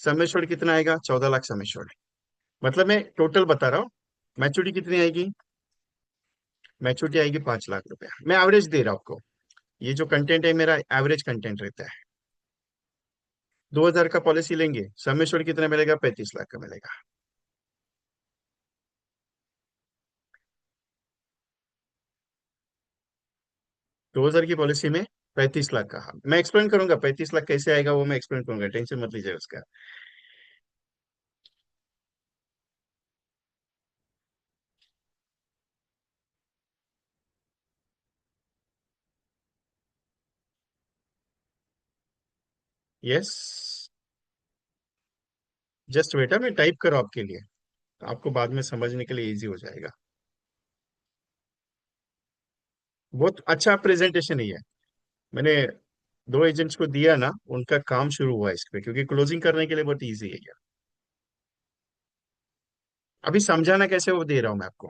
सम एश्योर्ड कितना आएगा? 14 लाख सम एश्योर्ड। मतलब मैं टोटल बता रहा हूँ। मैच्योरिटी कितनी आएगी? मैच्योरिटी आएगी 5 लाख रुपया। मैं एवरेज दे रहा हूँ आपको। ये जो कंटेंट है मेरा एवरेज कंटेंट रहता है। 2,000 का पॉलिसी लेंगे, सम एश्योर्ड कितना मिलेगा? 35 लाख का मिलेगा। 2,000 की पॉलिसी में 35 लाख का, हाँ, मैं एक्सप्लेन करूंगा 35 लाख कैसे आएगा, वो मैं एक्सप्लेन करूंगा, टेंशन मत लीजिए उसका। यस। जस्ट बेटा मैं टाइप करूँ आपके लिए, आपको बाद में समझने के लिए इजी हो जाएगा। बहुत अच्छा प्रेजेंटेशन ही है। मैंने 2 एजेंट्स को दिया ना, उनका काम शुरू हुआ इस पे, क्योंकि क्लोजिंग करने के लिए बहुत इजी है ये। अभी समझाना कैसे वो दे रहा हूं मैं आपको।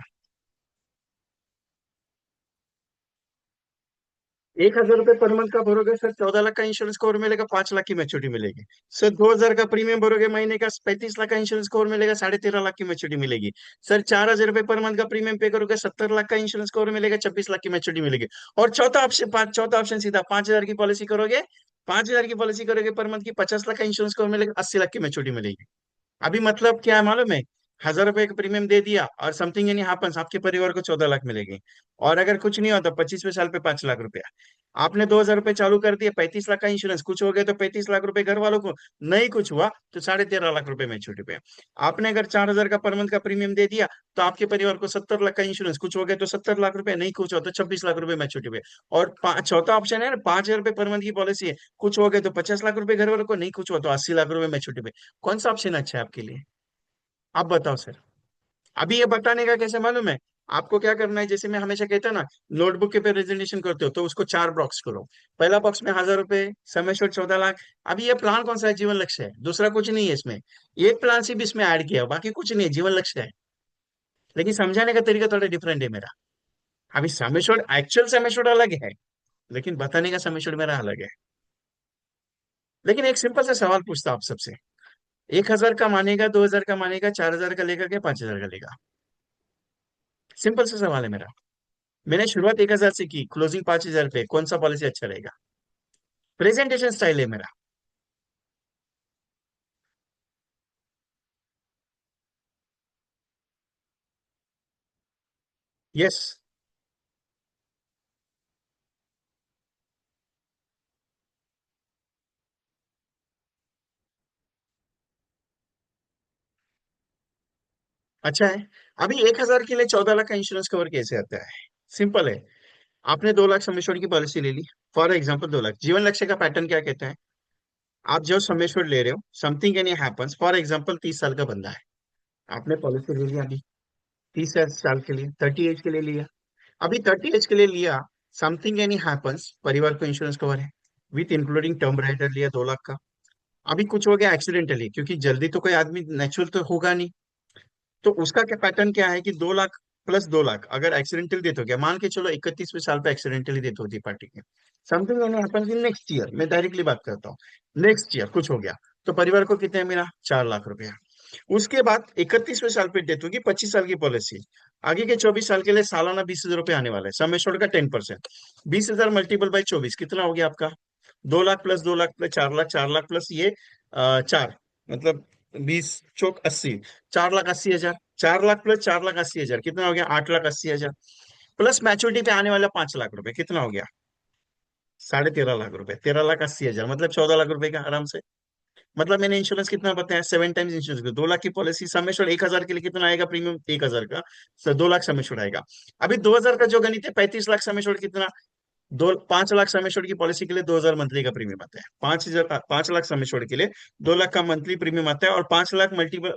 1,000 रुपये पर मंथ का भरोगे सर, 14 लाख का इंश्योरेंस कवर मिलेगा, 5 लाख की मैच्योरिटी मिलेगी। सर 2,000 का प्रीमियम भरोगे महीने का, 35 लाख का इंश्योरेंस कवर मिलेगा, 13.5 लाख की मैच्योरिटी मिलेगी। सर 4,000 रुपये पर मंथ का प्रीमियम पे करोगे, 70 लाख का इंश्योरेंस कवर मिलेगा, 26 लाख की मैच्योरिटी मिलेगी। और चौथा ऑप्शन सीधा, 5,000 की पॉलिसी करोगे, 5,000 की पॉलिसी करोगे पर मंथ की, 50 लाख का इंश्योरेंस कवर मिलेगा, 80 लाख की मैच्योरिटी मिलेगी। अभी मतलब क्या है मालूम है? 1,000 रुपए का प्रीमियम दे दिया, और समथिंग यानी हैपेंस, आपके परिवार को 14 लाख मिलेगी। और अगर कुछ नहीं होता, 25वें साल पे 5 लाख रुपया। आपने 2,000 रुपये चालू कर दिए, 35 लाख का इंश्योरेंस, कुछ हो गया तो 35 लाख रुपए घर वालों को। नहीं कुछ हुआ तो 13.5 लाख रुपए मैच्योरिटी पे। आपने अगर 4,000 का पर मंथ का प्रीमियम दे दिया, तो आपके परिवार को 70 लाख का इंश्योरेंस, कुछ हो गया तो 70 लाख रुपए, नहीं कुछ हो तो 26 लाख रुपए मैच्योरिटी पे। और चौथा ऑप्शन है ना, 5,000 रुपये पर मंथ की पॉलिसी है, कुछ हो गया तो 50 लाख रुपए घर वालों को, नहीं कुछ हुआ तो 80 लाख रुपए मैच्योरिटी पे। कौन सा ऑप्शन अच्छा है आपके लिए? आप बताओ सर। अभी ये बताने का कैसे मालूम है? आपको क्या करना है, जैसे मैं हमेशा कहता ना, नोटबुक के पे प्रेजेंटेशन करते हो तो उसको 4 बॉक्स करो। पहला बॉक्स में 1,000 रुपए, समेश्वर 14 लाख। अभी ये प्लान कौन सा है? जीवन लक्ष्य है, दूसरा कुछ नहीं है इसमें। एक प्लान सिर्फ इसमें ऐड किया, बाकी कुछ नहीं है, जीवन लक्ष्य है। लेकिन समझाने का तरीका थोड़ा डिफरेंट है मेरा। अभी समेश्वर, एक्चुअल समेश्वर अलग है, लेकिन बताने का समेश्वर मेरा अलग है। लेकिन एक सिंपल सा सवाल पूछता हूं आप सबसे। 1,000 का मानेगा, 2,000 का मानेगा, 4,000 का लेकर के 5,000 का लेगा? सिंपल सा सवाल है मेरा। मैंने शुरुआत 1,000 से की, क्लोजिंग 5,000 पे, कौन सा पॉलिसी अच्छा रहेगा? प्रेजेंटेशन स्टाइल है मेरा। यस। अच्छा है। अभी 1,000 के लिए 14 लाख का इंश्योरेंस कवर कैसे आता है? सिंपल है। आपने 2 लाख समेश्वर की पॉलिसी ले ली। फॉर एग्जाम्पल 2 लाख, जीवन लक्ष्य का पैटर्न क्या कहता है? आप जो समेश्वर ले रहे हो, something any happens, for example 30 साल का बंदा है, आपने पॉलिसी ले लिया अभी, 30 साल के लिए, 30 एज के लिए लिया। अभी 30 एज के लिए लिया, समथिंग एनी हैपेंस, परिवार को इंश्योरेंस कवर है, विथ इंक्लूडिंग टर्म राइडर लिया 2 लाख का। अभी कुछ हो गया एक्सीडेंटली, क्योंकि जल्दी तो कोई आदमी नेचुरल तो होगा नहीं, तो उसका क्या पैटर्न क्या है कि 2 लाख प्लस 2 लाख, अगर एक्सीडेंटल डेथ हो गया, मान के चलो 31वें साल पे एक्सीडेंटली डेथ होती पार्टी की, something happens in next year, मैं डायरेक्टली बात करता हूँ, नेक्स्ट ईयर कुछ हो गया, तो परिवार को कितने मिला? 4 लाख रुपया। उसके बाद 31वें साल पे डेथ होगी, 25 साल की पॉलिसी, आगे के 24 साल के लिए सालाना 20,000 रुपये आने वाला है, सम एश्योर्ड का 10%। 20,000 मल्टीपल बाई 24 कितना हो गया आपका? 2 lakh plus 2 lakh plus 4 lakh, 4 lakh plus ये चार, मतलब 20 चौक 80, 4,80,000। 4 लाख प्लस 4,80,000 कितना हो गया? 8,80,000। प्लस मैच्योरिटी पे आने वाला 5 लाख रुपए कितना हो गया? 13.5 लाख रुपए, 13,80,000, मतलब 14 लाख रुपए का आराम से। मतलब मैंने इंश्योरेंस कितना बताया? 7 टाइम्स इंश्योरेंस। 2 लाख की पॉलिसी समेश्वर 1,000 के लिए कितना आएगा प्रीमियम? 1,000 का, तो 2 लाख समेश्वर आएगा। अभी 2,000 का जो गणित है, 35 लाख समेश्वर कितना? दो 5 लाख समेश्वर की पॉलिसी के लिए 2,000 मंथली का प्रीमियम आता है। 5,000, 5 लाख समेश्वर के लिए 2 लाख का मंथली प्रीमियम आता है। और 5 लाख मल्टीपल,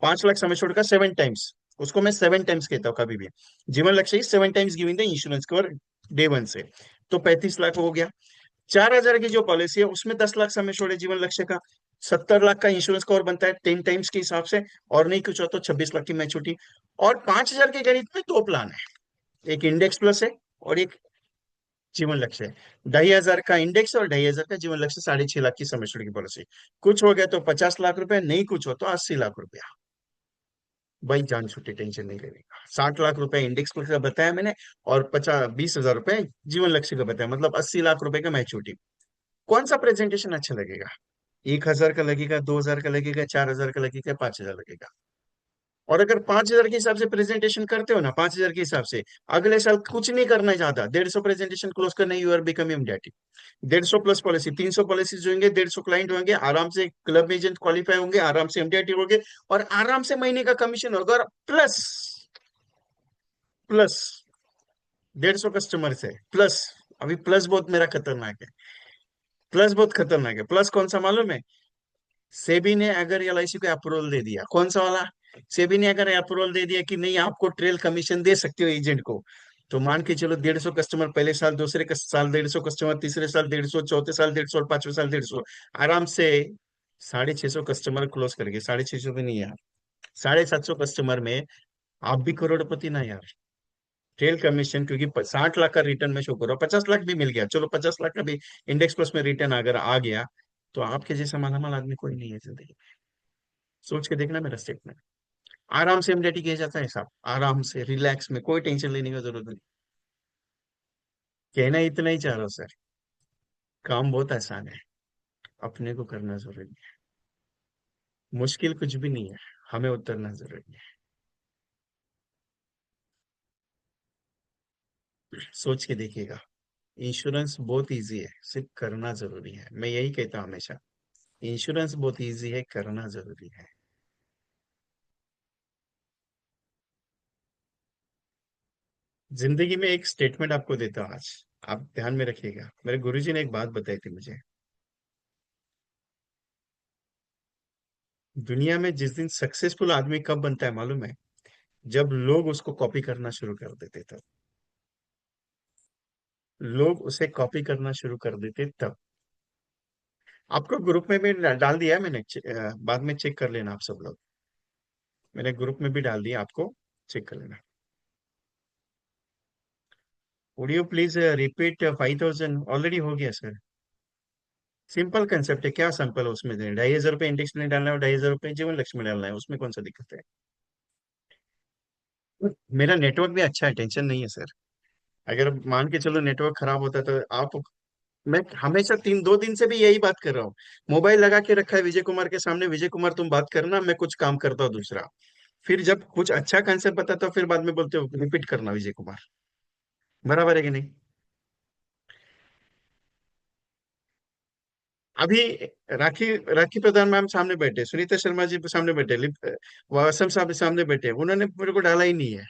5 लाख समेश्वर का 7 टाइम्स, उसको मैं 7 टाइम्स कहता हूँ कभी भी। जीवन लक्ष्य 7 times giving the insurance cover day one से, तो 35 लाख हो गया। 4,000 की जो पॉलिसी है उसमें 10 लाख सम एश्योर्ड है जीवन लक्ष्य का, 70 लाख का इंश्योरेंस कवर बनता है 10 टाइम्स के हिसाब से। और नहीं कुछ हो तो 26 लाख की मैच्योरिटी। और 5,000 के गणित में दो प्लान है, एक इंडेक्स प्लस है और एक जीवन लक्ष्य है। 2,500 का इंडेक्स और 2,500 का जीवन लक्ष्य, 6.5 लाख की सम एश्योर्ड की पॉलिसी। कुछ हो गया तो 50 लाख रुपए, नहीं कुछ हो तो 80 लाख रुपया। भाई जान छुट्टी, टेंशन नहीं लेने का। 60 लाख रुपए इंडेक्स प्लस का बताया मैंने, और 20,000 रुपए जीवन लक्ष्य का बताया, मतलब 80 लाख रुपए का मैच्योरिटी। कौन सा प्रेजेंटेशन अच्छा लगेगा? 1,000 का लगेगा, 2,000 का लगेगा, 4,000 का लगेगा, 5,000 लगेगा? और अगर 5,000 के हिसाब से प्रेजेंटेशन करते हो ना, 5,000 के हिसाब से, अगले साल कुछ नहीं करना चाहता, 150 प्रेजेंटेशन क्लोज करना, you are become MDRT. 150 plus policy, 300 policies होंगे, 150 क्लाइंट होंगे, आराम से क्लब एजेंट क्वालिफाई होंगे, आराम से एमडीआरटी होंगे, और आराम से महीने का कमीशन होगा। और प्लस, प्लस 150 कस्टमर से प्लस, अभी प्लस बहुत मेरा खतरनाक है। प्लस बहुत खतरनाक है। प्लस कौन सा मालूम है? सेबी ने अगर एलआईसी को अप्रूवल दे दिया, कौन सा वाला? सेबी ने अगर अप्रूवल दे दिया कि नहीं आपको ट्रेल कमीशन दे सकते हो एजेंट को, तो मान के चलो 150 कस्टमर पहले साल, दूसरे साल 150 कस्टमर, तीसरे साल 150, चौथे साल 150 और पांचवें साल 150, आराम से 650 कस्टमर क्लोज करके, 650 भी नहीं यार, 750 कस्टमर में आप भी करोड़पति ना यार। ट्रेल कमीशन, क्योंकि 60 लाख का रिटर्न में शो करो, 50 लाख भी मिल गया, चलो 50 लाख का भी इंडेक्स प्लस में रिटर्न अगर आ गया, तो आपके जैसा मालामाल आदमी कोई नहीं है जिंदगी में। सोच के देखना मेरा स्टेटमेंट। आराम से एमडीटी किया जाता है साहब, आराम से रिलैक्स में, कोई टेंशन लेने की जरूरत नहीं। कहना इतना ही चाह रहा हूँ सर, काम बहुत आसान है, अपने को करना जरूरी है। मुश्किल कुछ भी नहीं है, हमें उतरना जरूरी है। सोच के देखिएगा, इंश्योरेंस बहुत इजी है, सिर्फ करना जरूरी है। मैं यही कहता हूँ हमेशा, इंश्योरेंस बहुत इजी है, करना जरूरी है। जिंदगी में एक स्टेटमेंट आपको देता हूँ आज, आप ध्यान में रखिएगा। मेरे गुरुजी ने एक बात बताई थी मुझे, दुनिया में जिस दिन सक्सेसफुल आदमी कब बनता है मालूम है? जब लोग उसको कॉपी करना शुरू कर देते तब। लोग उसे कॉपी करना शुरू कर देते तब। आपको ग्रुप में भी डाल दिया है मैंने, बाद में चेक कर लेना आप सब लोग। मैंने ग्रुप में भी डाल दिया, आपको चेक कर लेना। Would you please repeat 5,000? Already हो गया सर। सिंपल कंसेप्ट है, क्या सिंपल है उसमें? 2,500 रुपये इंडेक्स में डालना है और 2,500 रुपये जीवन लक्ष्य में डालना है, उसमें कौन सा दिक्कत है? मेरा नेटवर्क भी अच्छा है, टेंशन नहीं है सर। अगर मान के चलो नेटवर्क खराब होता तो आप, मैं हमेशा 2 दिन से भी यही बात कर रहा हूँ। मोबाइल लगा के रखा है विजय कुमार के सामने, विजय कुमार तुम बात करना, मैं कुछ काम करता हूँ दूसरा। फिर जब कुछ अच्छा कंसेप्ट बताता हूँ, फिर बाद में बोलते हो रिपीट करना विजय कुमार। बराबर है कि नहीं? अभी राखी राखी प्रधान मैम सामने बैठे, सुनीता शर्मा जी सामने बैठे, वासम साहब सामने बैठे, उन्होंने मेरे को डाला ही नहीं है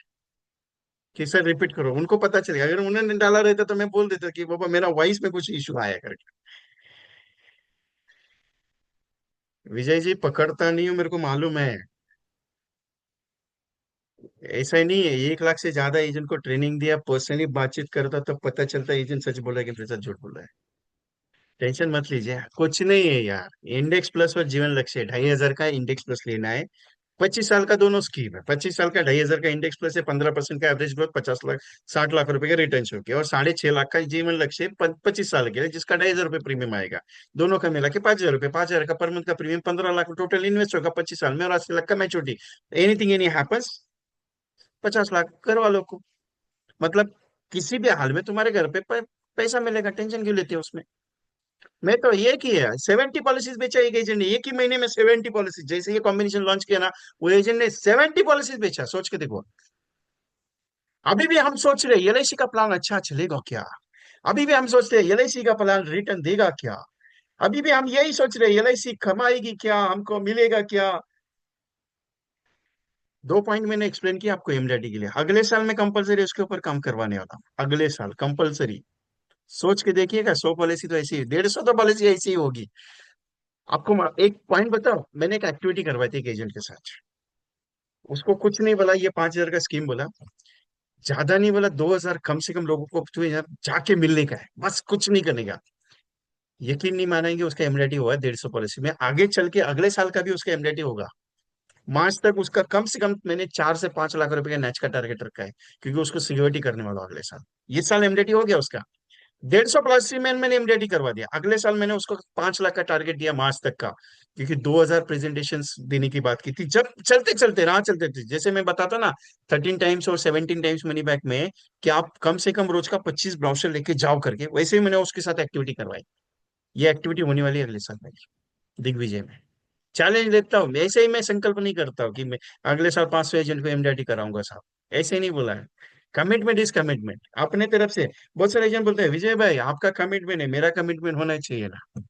कि सर रिपीट करो। उनको पता चलेगा, अगर उन्होंने डाला रहता तो मैं बोल देता कि बाबा मेरा वॉइस में कुछ इशू आया करके। विजय जी पकड़ता नहीं हूँ, मेरे को मालूम है। ऐसा ही नहीं है, 1 लाख से ज्यादा एजेंट को ट्रेनिंग दिया, पर्सनली बातचीत करता तब पता चलता है एजेंट सच बोल रहा है कि मेरे साथ झूठ बोल रहा है। टेंशन मत लीजिए, कुछ नहीं है यार। इंडेक्स प्लस और जीवन लक्ष्य, 2,500 का इंडेक्स प्लस लेना है। 25 साल का दोनों स्कीम है, 25 साल का 2,500 का इंडेक्स प्लस है, 15% का एवरेज ग्रोथ, 50 लाख, 60 लाख रुपए का रिटर्न शो किया, और 6.5 लाख का जीवन लक्ष्य 25 साल के लिए, जिसका 2,500 रुपये प्रीमियम आएगा। दोनों का मिला के 5,000 रुपये, 5,000 का पर मंथ का प्रीमियम, 15 लाख टोटल इन्वेस्ट होगा 25 साल में, और 80 लाख का maturity. Anything any happens, 50 lakh घर वालों को। मतलब किसी भी हाल में तुम्हारे घर पे पैसा मिलेगा, टेंशन क्यों लेते हो उसमें। मैं तो ये की है 70 पॉलिसीज बेचा एक एजेंट ने, एक ही महीने में 70 पॉलिसीज, जैसे ये कॉम्बिनेशन लॉन्च किया ना, वो एजेंट ने 70 पॉलिसीज बेचा, सोच के देखो। अभी भी हम सोच रहे एलआईसी का प्लान अच्छा चलेगा क्या, अभी भी हम सोचते हैं एलआईसी का प्लान रिटर्न देगा क्या, अभी भी हम यही सोच रहे हैं एलआईसी कमाएगी क्या, हमको मिलेगा क्या। 2 पॉइंट मैंने एक्सप्लेन किया आपको एमडीटी के लिए, अगले साल में कंपलसरी उसके ऊपर काम करवाने वाला हूं, अगले साल कंपलसरी। सोच के देखिएगा, 100 पॉलिसी तो ऐसी, 150 तो पॉलिसी ऐसी ही होगी। आपको एक पॉइंट बताओ, मैंने एक एक्टिविटी करवाई थी एक एजेंट के साथ, उसको कुछ नहीं बोला, ये 5,000 का स्कीम बोला, ज्यादा नहीं बोला, 2,000 कम से कम लोगों को तो यार जाके मिलने का है, बस कुछ नहीं करने का। यकीन नहीं मानेंगे, उसका एमडीटी हुआ 150 पॉलिसी में, आगे चल के अगले साल का भी उसका एमडीटी होगा। मार्च तक उसका कम से कम मैंने 4 से 5 लाख रुपए का नेच का टारगेट रखा है, क्योंकि उसको सिक्योरिटी करने वाला हूं अगले साल। ये साल एमडीटी हो गया उसका, 150 प्लस में मैंने एमडीटी करवा दिया, अगले साल मैंने उसको 5 लाख का टारगेट दिया मार्च तक का, क्योंकि 2,000 प्रेजेंटेशन देने की बात की थी। जब चलते चलते राह चलते थे, जैसे मैं बताता ना 13 टाइम्स और 17 टाइम्स मनी बैक में, कि आप कम से कम रोज का 25 ब्राउचर लेके जाओ करके, वैसे ही मैंने उसके साथ एक्टिविटी करवाई। ये एक्टिविटी होने वाली है अगले साल में, दिग्विजय में। चैलेंज लेता हूँ, ऐसे ही मैं संकल्प नहीं करता हूँ कि मैं अगले साल 500 एजेंट को एमडीटी कराऊंगा साहब, ऐसे ही नहीं बोला है। कमिटमेंट इज कमिटमेंट अपने तरफ से। बहुत सारे एजेंट बोलते हैं विजय भाई आपका कमिटमेंट है, मेरा कमिटमेंट होना चाहिए ना।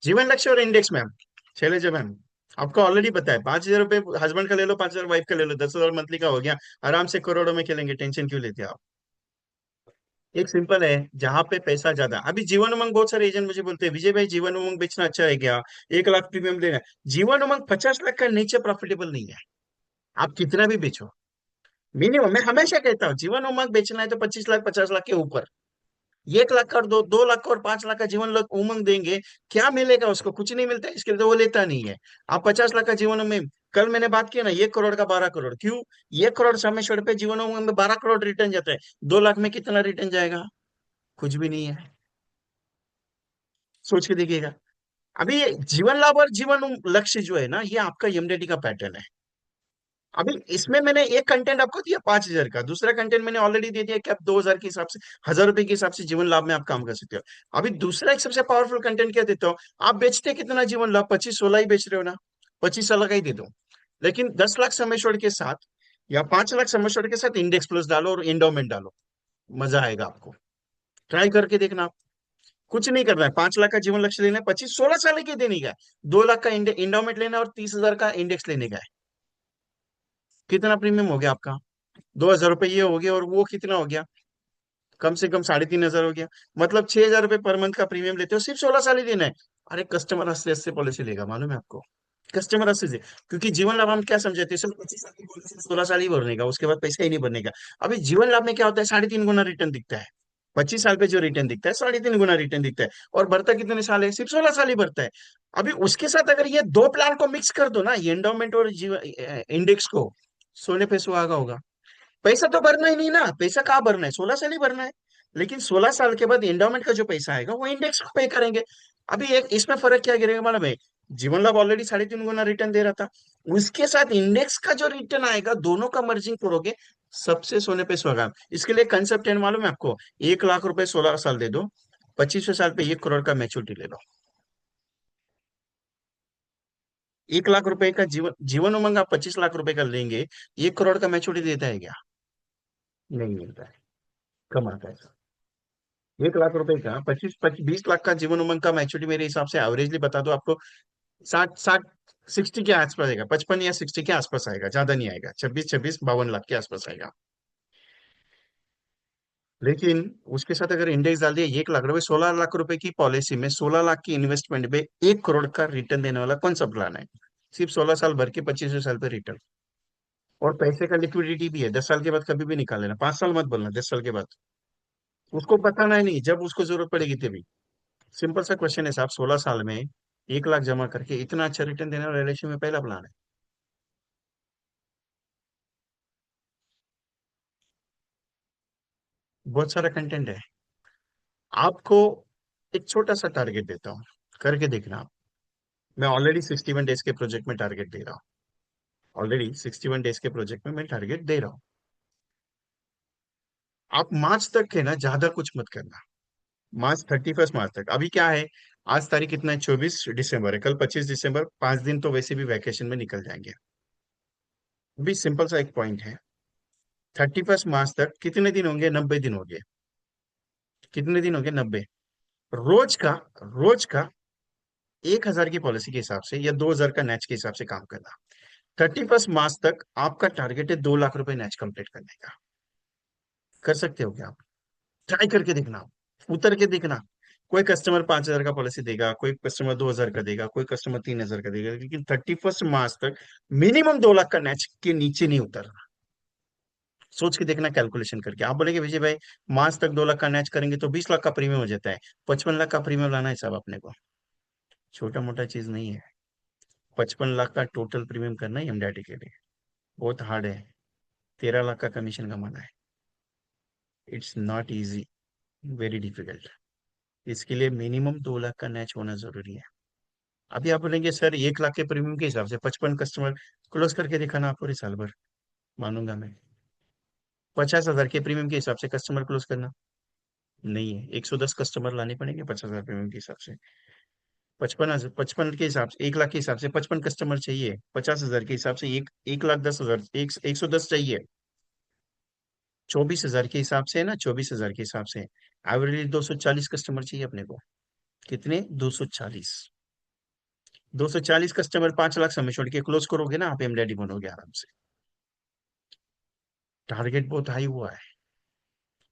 जीवन लक्ष्य और इंडेक्स मैम, शैलेजा मैम, आपको ऑलरेडी पता है, 5,000 रुपये हस्बैंड का ले लो, 5,000 वाइफ का ले लो, 10,000 मंथली का हो गया, आराम से करोड़ों में खेलेंगे, टेंशन क्यों लेते हो आप। एक सिंपल है, जहां पे पैसा ज्यादा। अभी जीवन उमंग, बहुत सारे एजेंट मुझे बोलते हैं विजय भाई जीवन उमंग बेचना अच्छा है क्या, 1 लाख प्रीमियम देना है?" जीवन उमंग 50 लाख का नीचे प्रॉफिटेबल नहीं है, आप कितना भी बेचो। मिनिमम मैं हमेशा कहता हूँ, जीवन उमंग बेचना है तो 25 लाख 50 लाख के ऊपर। 1 लाख का और 2 लाख का और 5 लाख का जीवन उमंग देंगे, क्या मिलेगा उसको, कुछ नहीं मिलता है, इसके लिए तो वो लेता नहीं है। आप 50 लाख का जीवन उमंग, कल मैंने बात की ना 1 करोड़ का 12 करोड़, क्यों, 1 करोड़ समय पे जीवन उमंग में 12 करोड़ रिटर्न जाता है, 2 लाख में कितना रिटर्न जाएगा, कुछ भी नहीं है। सोच के देखिएगा। अभी ये जीवन लाभ और जीवन लक्ष्य जो है ना, ये आपका एमडीटी का पैटर्न है। अभी इसमें मैंने एक कंटेंट आपको दिया 5,000 का, दूसरा कंटेंट मैंने ऑलरेडी दे दिया कि आप 2,000 के हिसाब से, 1,000 रुपए के हिसाब से जीवन लाभ में आप काम कर सकते हो। अभी दूसरा एक सबसे पावरफुल कंटेंट क्या देता हो, आप बेचते कितना जीवन लाभ, 25-16 ही बेच रहे हो ना, 25 साल का ही दे दो। लेकिन 10 लाख समय छोड़ के साथ या 5 लाख समय छोड़ के साथ इंडेक्स प्लस डालो और इंडोमेंट डालो, मजा आएगा आपको। ट्राई करके देखना आप। कुछ नहीं करना है, 5 लाख का जीवन लक्ष्य लेना है, 25-16 साल के देने का है, 2 लाख का इंडोमेंट लेना है और 30,000 का इंडेक्स लेने का है। कितना प्रीमियम हो गया आपका, 2,000 रुपये ये हो गया, और वो कितना हो गया, कम से कम 3,500 हो गया। मतलब 6,000 रुपये पर मंथ का प्रीमियम लेते हो, सिर्फ 16 साल ही देना है। अरे कस्टमर अस्सी 80 पॉलिसी लेगा, मालूम है आपको, कस्टमर अस्सी से। क्योंकि जीवन लाभ हम क्या समझते हैं, सिर्फ 25 साल की पॉलिसी 16 साल ही भरने का, उसके बाद पैसा ही नहीं भरने का। अभी जीवन लाभ में क्या होता है, 3.5 गुना रिटर्न दिखता है। 25 साल पे जो रिटर्न दिखता है, 3.5 गुना रिटर्न दिखता है। और भरता कितने साल है, सिर्फ 16 साल ही भरता है। अभी उसके साथ अगर ये दो प्लान को मिक्स कर दो ना, एंडोमेंट और जीवन इंडेक्स को, सोने पे सुहागा होगा। पैसा तो भरना ही नहीं ना, पैसा कहाँ भरना है, 16 साल ही भरना है। लेकिन 16 साल के बाद एंडोमेंट का जो पैसा आएगा वो इंडेक्स को पे करेंगे। अभी एक इसमें फर्क क्या गिरेगा मालूम है, जीवन लाभ ऑलरेडी 3.5 गुना रिटर्न दे रहा था, उसके साथ इंडेक्स का जो रिटर्न आएगा, दोनों का मर्जिंग करोगे, सबसे सोने पे सुहागा। इसके लिए कंसेप्ट है मालूम है आपको, 1 लाख रुपए 16 साल दे दो, 25वें साल पे 1 करोड़ का मैच्योरिटी ले लो। 1 लाख रुपए का जीवन जीवन उमंग आप 25 लाख रुपए का लेंगे, 1 करोड़ का मैच्योरिटी देता है क्या, नहीं मिलता है, कम आता है। 1 लाख रुपए का 25 20 लाख का जीवन उमंग का मैच्योरिटी मेरे हिसाब से एवरेजली बता दो आपको, 60 60 60 के आसपास आएगा, 55 या 60 के आसपास आएगा, ज्यादा नहीं आएगा, 26 26 52 लाख के आसपास आएगा। लेकिन उसके साथ अगर इंडेक्स डाल दिया, 1 लाख रुपए, 16 लाख रुपए की पॉलिसी में 16 लाख की इन्वेस्टमेंट पे 1 करोड़ का रिटर्न देने वाला कौन सा प्लान है, सिर्फ 16 साल भर के 25वें साल पे रिटर्न। और पैसे का लिक्विडिटी भी है, 10 साल के बाद कभी भी निकाल लेना, 5 साल मत बोलना, 10 साल के बाद। उसको बताना ही नहीं, जब उसको जरूरत पड़ेगी तभी। सिंपल सा क्वेश्चन है साहब, 16 साल में 1 लाख जमा करके इतना अच्छा रिटर्न देने वाला एलआईसी में पहला प्लान है। बहुत सारा कंटेंट है। आपको एक छोटा सा टारगेट देता हूँ, करके देखना आप। मैं ऑलरेडी 61 डेज के प्रोजेक्ट में टारगेट दे रहा हूँ। ऑलरेडी 61 डेज के प्रोजेक्ट में मैं टारगेट दे रहा हूँ। आप मार्च तक है ना, ज्यादा कुछ मत करना। मार्च 31 मार्च तक। अभी क्या है, आज तारीख कितना है, 24 दिसंबर है, कल 25 दिसंबर, 5 दिन तो वैसे भी वैकेशन में निकल जाएंगे। अभी सिंपल सा एक पॉइंट है, 31 मार्च तक कितने दिन होंगे, 90 दिन हो गए। कितने दिन हो गए, 90। रोज का, रोज का 1,000 की पॉलिसी के हिसाब से या 2,000 का नेच के हिसाब से काम करना। 31 मार्च तक आपका टारगेट है 2 लाख रुपए नेच कंप्लीट करने का। कर सकते हो क्या आप? ट्राई करके देखना, उतर के देखना। कोई कस्टमर 5,000 का पॉलिसी देगा, कोई कस्टमर 2,000 का देगा, कोई कस्टमर 3,000 का देगा, लेकिन 31 मार्च तक मिनिमम 2 लाख का नेच के नीचे नहीं उतरना। सोच के देखना, कैलकुलेशन करके। आप बोलेंगे विजय भाई मार्च तक 2 लाख का नेच करेंगे तो 20 लाख का प्रीमियम हो जाता है। 55 लाख का प्रीमियम लाना है साहब अपने को, छोटा मोटा चीज नहीं है। 55 लाख का टोटल प्रीमियम करना है एमडीआरटी के लिए, बहुत हार्ड है। 13 लाख का कमीशन कमाना है। It's not easy, very difficult. इसके लिए मिनिमम 2 लाख का नेच होना जरूरी है। अभी आप बोलेंगे सर 1 लाख के प्रीमियम के हिसाब से 55 कस्टमर क्लोज करके दिखाना आप पूरे साल भर, मानूंगा मैं। 50,000 के प्रीमियम के हिसाब से कस्टमर क्लोज करना नहीं है, 110 कस्टमर लाने पड़ेंगे 50,000 प्रीमियम के हिसाब से। 55,000, 55 के हिसाब से 1 लाख के हिसाब से 55 कस्टमर चाहिए, 50,000 के हिसाब से एक 1,10,000, 110 चाहिए। 24,000 के हिसाब से है ना, 24,000 के हिसाब से एवरेज 240 कस्टमर चाहिए अपने को। कितने, 240। 240 कस्टमर 5 लाख समय छोड़ के क्लोज करोगे ना, आप एमडीडी बनोगे आराम से। टारगेट बहुत हाई हुआ है।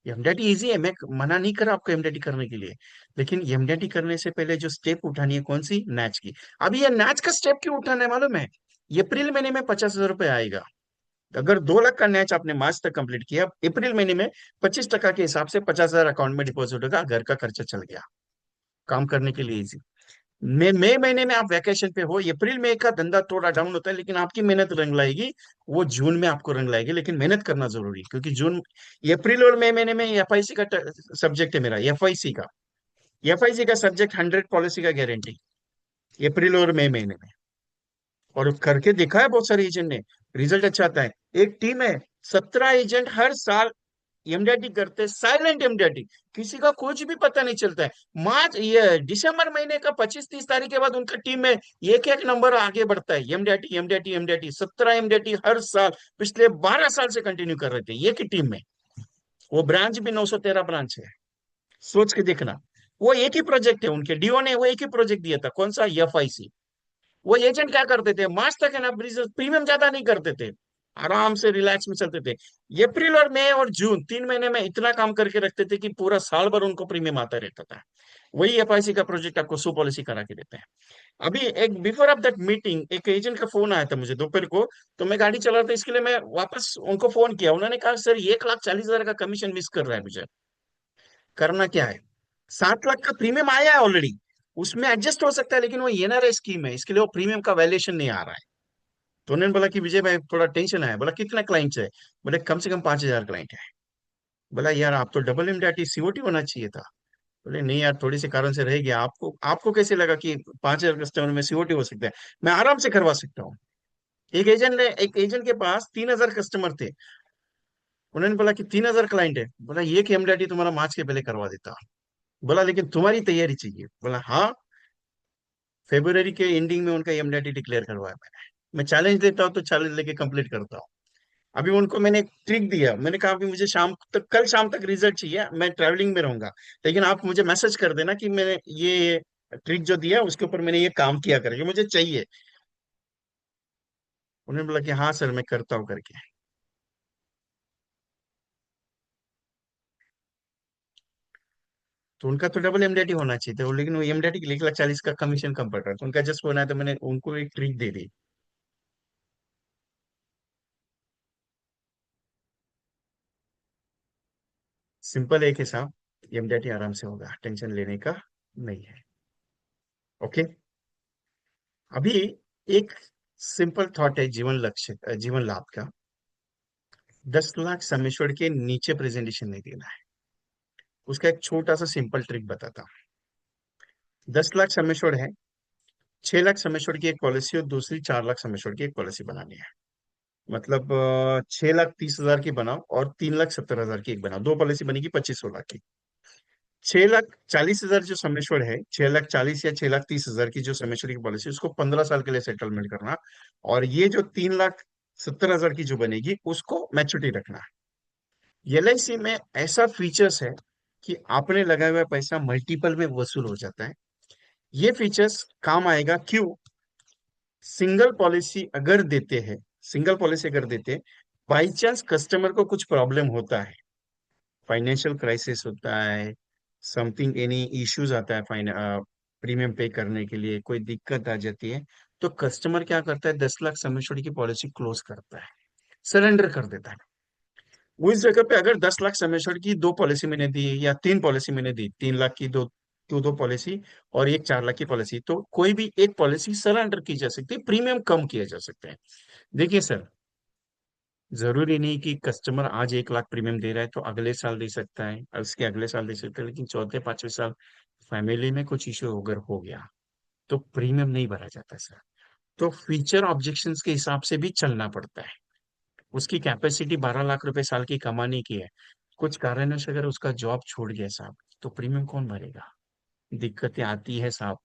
एमडीटी इजी है, मैं मना नहीं कर रहा आपको एमडीटी करने के लिए, लेकिन एमडीटी करने से पहले जो स्टेप उठानी है, कौन सी, मैच की। अभी ये मैच का स्टेप क्यों उठाना है मालूम है? अप्रैल महीने में 50,000 रुपये आएगा। अगर 2 लाख का मैच आपने मार्च तक कंप्लीट किया, अप्रैल महीने में 25% के हिसाब से 50,000 अकाउंट में डिपॉजिट होगा, घर का खर्चा चल गया। काम करने के लिए इजी। मई महीने में आप वैकेशन पे हो, अप्रैल मई का धंधा थोड़ा डाउन होता है, लेकिन आपकी मेहनत रंग लाएगी। वो जून में आपको रंग लाएगी, लेकिन मेहनत करना जरूरी है, क्योंकि जून, अप्रैल और मई महीने में एफआईसी का सब्जेक्ट है मेरा, एफआईसी का। एफआईसी का सब्जेक्ट 100 पॉलिसी का गारंटी, अप्रैल और मई महीने में। और करके देखा है बहुत सारे एजेंट ने, रिजल्ट अच्छा आता है। एक टीम है, 17 एजेंट हर साल एमडीआरटी करते, साइलेंट एमडीआरटी, किसी का कुछ भी पता नहीं चलता है। मार्च, ये दिसंबर महीने का 25-30 तारीख के बाद उनका टीम में एक एक नंबर आगे बढ़ता है। एमडीआरटी एमडीआरटी एमडीआरटी, 17 एमडीआरटी हर साल, पिछले 12 साल से कंटिन्यू कर रहे थे एक ही टीम में। वो ब्रांच भी 913 ब्रांच है, सोच के देखना। वो एक ही प्रोजेक्ट है, उनके डीओ ने वो एक ही प्रोजेक्ट दिया था, कौन सा, एफआईसी। वो एजेंट क्या करते थे, मार्च तक है ना, प्रीमियम ज्यादा नहीं करते थे, आराम से रिलैक्स में चलते थे। अप्रैल और मई और जून 3 महीने में इतना काम करके रखते थे कि पूरा साल भर उनको प्रीमियम आता रहता था। वही एफआईसी का प्रोजेक्ट आपको सु पॉलिसी करा के देते हैं। अभी एक बिफोर ऑफ दैट मीटिंग एक एजेंट का फोन आया था मुझे दोपहर को। तो मैं गाड़ी चला रहा था, इसके लिए मैं वापस उनको फोन किया। उन्होंने कहा सर 1,40,000 का कमीशन मिस कर रहा है मुझे, करना क्या है? 7 लाख का प्रीमियम आया है ऑलरेडी, उसमें एडजस्ट हो सकता है, लेकिन वो एनआरआई स्कीम है, इसके लिए वो प्रीमियम का वैल्यूएशन नहीं आ रहा है। तो उन्होंने बोला कि विजय भाई थोड़ा टेंशन है। बोला कितना क्लाइंट है? बोले कम से कम 5,000 क्लाइंट है। बोला यार आप तो डबल एमडीआरटी सीओटी होना चाहिए था। बोले नहीं यार, थोड़ी से कारण से रह गया। आपको आपको कैसे लगा कि 5,000 कस्टमर में सीओटी हो सकता है? मैं आराम से करवा सकता हूँ। एक एजेंट के पास 3,000 कस्टमर थे। उन्होंने बोला कि 3,000 क्लाइंट है। बोला ये कि एमडीआरटी तुम्हारा मार्च के पहले करवा देता। बोला लेकिन तुम्हारी तैयारी चाहिए। बोला हाँ, फेब्रुवरी के एंडिंग में उनका एमडीआरटी डिक्लेयर करवाया मैंने। मैं चैलेंज देता हूँ तो चैलेंज लेके कंप्लीट करता हूँ। अभी उनको मैंने एक ट्रिक दिया, मैंने कहा कि मुझे शाम तक, कल शाम तक रिजल्ट चाहिए, मैं ट्रैवलिंग में रहूंगा, लेकिन आप मुझे मैसेज कर देना कि मैंने ये ट्रिक जो दिया उसके ऊपर मैंने ये काम किया करके मुझे चाहिए। उन्होंने बोला कि हाँ सर मैं करता हूँ करके। तो उनका तो डबल एमडीआरटी होना चाहिए था, लेकिन वो एमडीआरटी के लिए 1,40,000 का कमीशन कम पड़ रहा था, उनका जस्ट होना है, तो मैंने उनको एक ट्रिक दे दी। सिंपल एक हिसाब, एमडीआरटी आराम से होगा, टेंशन लेने का नहीं है। ओके। अभी एक सिंपल थॉट है जीवन लक्ष्य, जीवन लाभ का। 10 लाख समेश्वर के नीचे प्रेजेंटेशन नहीं देना है। उसका एक छोटा सा सिंपल ट्रिक बताता हूँ। 10 लाख समेश्वर है, 6 लाख सम एश्योर्ड की एक पॉलिसी और दूसरी 4 लाख सम एश्योर्ड की एक पॉलिसी बनानी है। मतलब 6 लाख 30 हजार की बनाओ और 3 लाख 70 हजार की एक बनाओ, दो पॉलिसी बनेगी 25 16 की। 6 लाख 40 हजार जो सम एश्योर्ड है, 6 लाख 40 या 6 लाख 30 हजार की जो सम एश्योर्ड की पॉलिसी, उसको 15 साल के लिए सेटलमेंट करना। और ये जो 3 लाख 70 हजार की जो बनेगी उसको मैच्योरिटी रखना। एलआईसी में ऐसा फीचर्स है कि आपने लगाया हुआ पैसा मल्टीपल में वसूल हो जाता है। ये फीचर्स काम आएगा क्यों? सिंगल पॉलिसी अगर देते हैं, सिंगल पॉलिसी अगर देते हैं, बाई चांस कस्टमर को कुछ प्रॉब्लम होता है, फाइनेंशियल क्राइसिस होता है, समथिंग एनी इश्यूज आता है, प्रीमियम पे करने के लिए कोई दिक्कत आ जाती है, तो कस्टमर क्या करता है, 10 लाख सम एश्योर्ड की पॉलिसी क्लोज करता है, सरेंडर कर देता है। उस जगह पे अगर 10 लाख सम एश्योर्ड की दो पॉलिसी मैंने दी या तीन पॉलिसी मैंने दी, 3 लाख की दो दो दो पॉलिसी और एक 4 लाख की पॉलिसी, तो कोई भी एक पॉलिसी सरेंडर की जा सकती है, प्रीमियम कम किया जा सकता है। देखिए सर, जरूरी नहीं कि कस्टमर आज 1 लाख प्रीमियम दे रहा है तो अगले साल दे सकता है और उसके अगले साल दे सकता है, लेकिन चौथे पांचवें साल फैमिली में कुछ इश्यू अगर हो गया तो प्रीमियम नहीं भरा जाता सर। तो फीचर ऑब्जेक्शंस के हिसाब से भी चलना पड़ता है। उसकी कैपेसिटी 12 लाख रुपए साल की कमाने की है, कुछ कारणों से अगर उसका जॉब छूट गया साहब, तो प्रीमियम कौन भरेगा? दिक्कतें आती है साहब।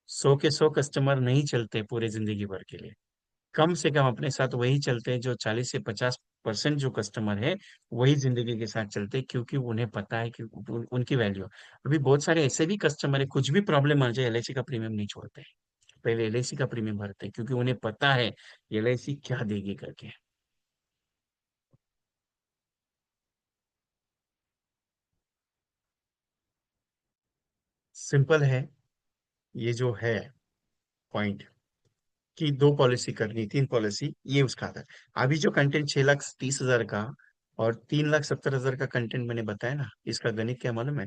100 के 100 कस्टमर नहीं चलते पूरे जिंदगी भर के लिए। कम से कम अपने साथ वही चलते हैं, जो 40 से 50% जो कस्टमर है वही जिंदगी के साथ चलते हैं, क्योंकि उन्हें पता है कि उनकी वैल्यू। अभी बहुत सारे ऐसे भी कस्टमर है, कुछ भी प्रॉब्लम आ जाए एलआईसी का प्रीमियम नहीं छोड़ते हैं, पहले एलआईसी का प्रीमियम भरते हैं, क्योंकि उन्हें पता है एलआईसी क्या देगी करके। सिंपल है, ये जो है पॉइंट कि दो पॉलिसी करनी, तीन पॉलिसी, ये उसका था। अभी जो कंटेंट 6 लाख 30 हजार का और 3 लाख 70 हजार का कंटेंट मैंने बताया ना, इसका गणित क्या मालूम है?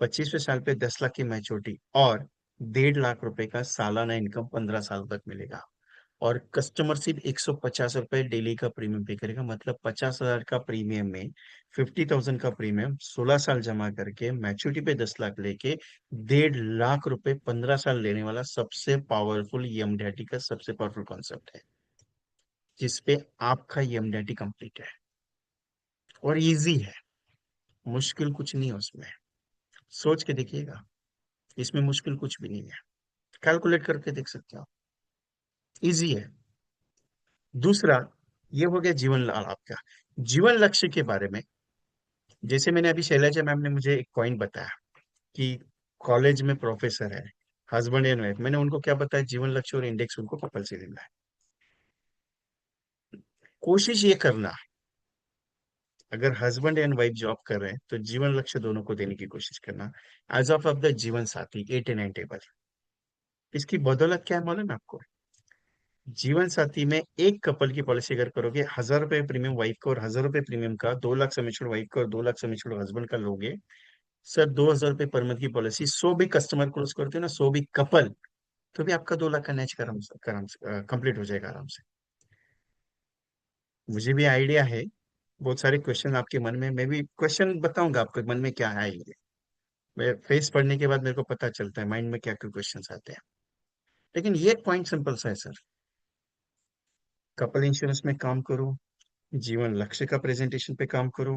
25वें साल पे 10 लाख की मैच्योरिटी और 1.5 लाख रुपए का सालाना इनकम 15 साल तक मिलेगा। और कस्टमर सिर्फ 150 रुपए डेली का प्रीमियम पे करेगा, मतलब 50 हजार का प्रीमियम में 50,000 का प्रीमियम 16 साल जमा करके मैच्योरिटी पे 10 लाख लेके 1.5 लाख रुपए 15 साल लेने वाला सबसे पावरफुल ईएमडीटी का सबसे पावरफुल कॉन्सेप्ट है, जिसपे आपका ईएमडीटी कंप्लीट है और इजी है। मुश्किल कुछ नहीं है उसमें, सोच के देखिएगा, इसमें मुश्किल कुछ भी नहीं है, कैलकुलेट करके देख सकते हो, इजी है। दूसरा, ये हो गया जीवन लाभ आपका। जीवन लक्ष्य के बारे में, जैसे मैंने अभी शैलजा मैम ने मुझे एक पॉइंट बताया कि कॉलेज में प्रोफेसर है, हस्बैंड एंड वाइफ, मैंने उनको क्या बताया, जीवन लक्ष्य और इंडेक्स उनको कंपलसरी देना है। कोशिश ये करना, अगर हस्बैंड एंड वाइफ जॉब कर रहे हैं तो जीवन लक्ष्य दोनों को देने की कोशिश करना। एज ऑफ द जीवन साथी 89 टेबल, इसकी बदौलत क्या है मालूम है आपको? जीवन साथी में एक कपल की पॉलिसी अगर करोगे, 1,000 रुपए प्रीमियम वाइफ का और 1,000 रुपए प्रीमियम का, 2 लाख सम एश्योर्ड वाइफ का और 2 लाख सम एश्योर्ड हस्बैंड का लोगे सर, 2,000 रुपये पर मंथ की पॉलिसी, 100 भी कस्टमर क्लोज करते हो ना, 100 भी कपल, तो भी आपका 2 लाख का नेच आराम से कंप्लीट हो जाएगा आराम से। मुझे भी आइडिया है, बहुत सारे क्वेश्चन आपके मन में, मैं भी क्वेश्चन बताऊंगा आपके मन में क्या है ये। मैं फेस पढ़ने के बाद मेरे को पता चलता है माइंड में क्या क्या क्वेश्चन आते हैं। लेकिन ये पॉइंट सिंपल सा है सर, कपल इंश्योरेंस में काम करो, जीवन लक्ष्य का प्रेजेंटेशन पे काम करो,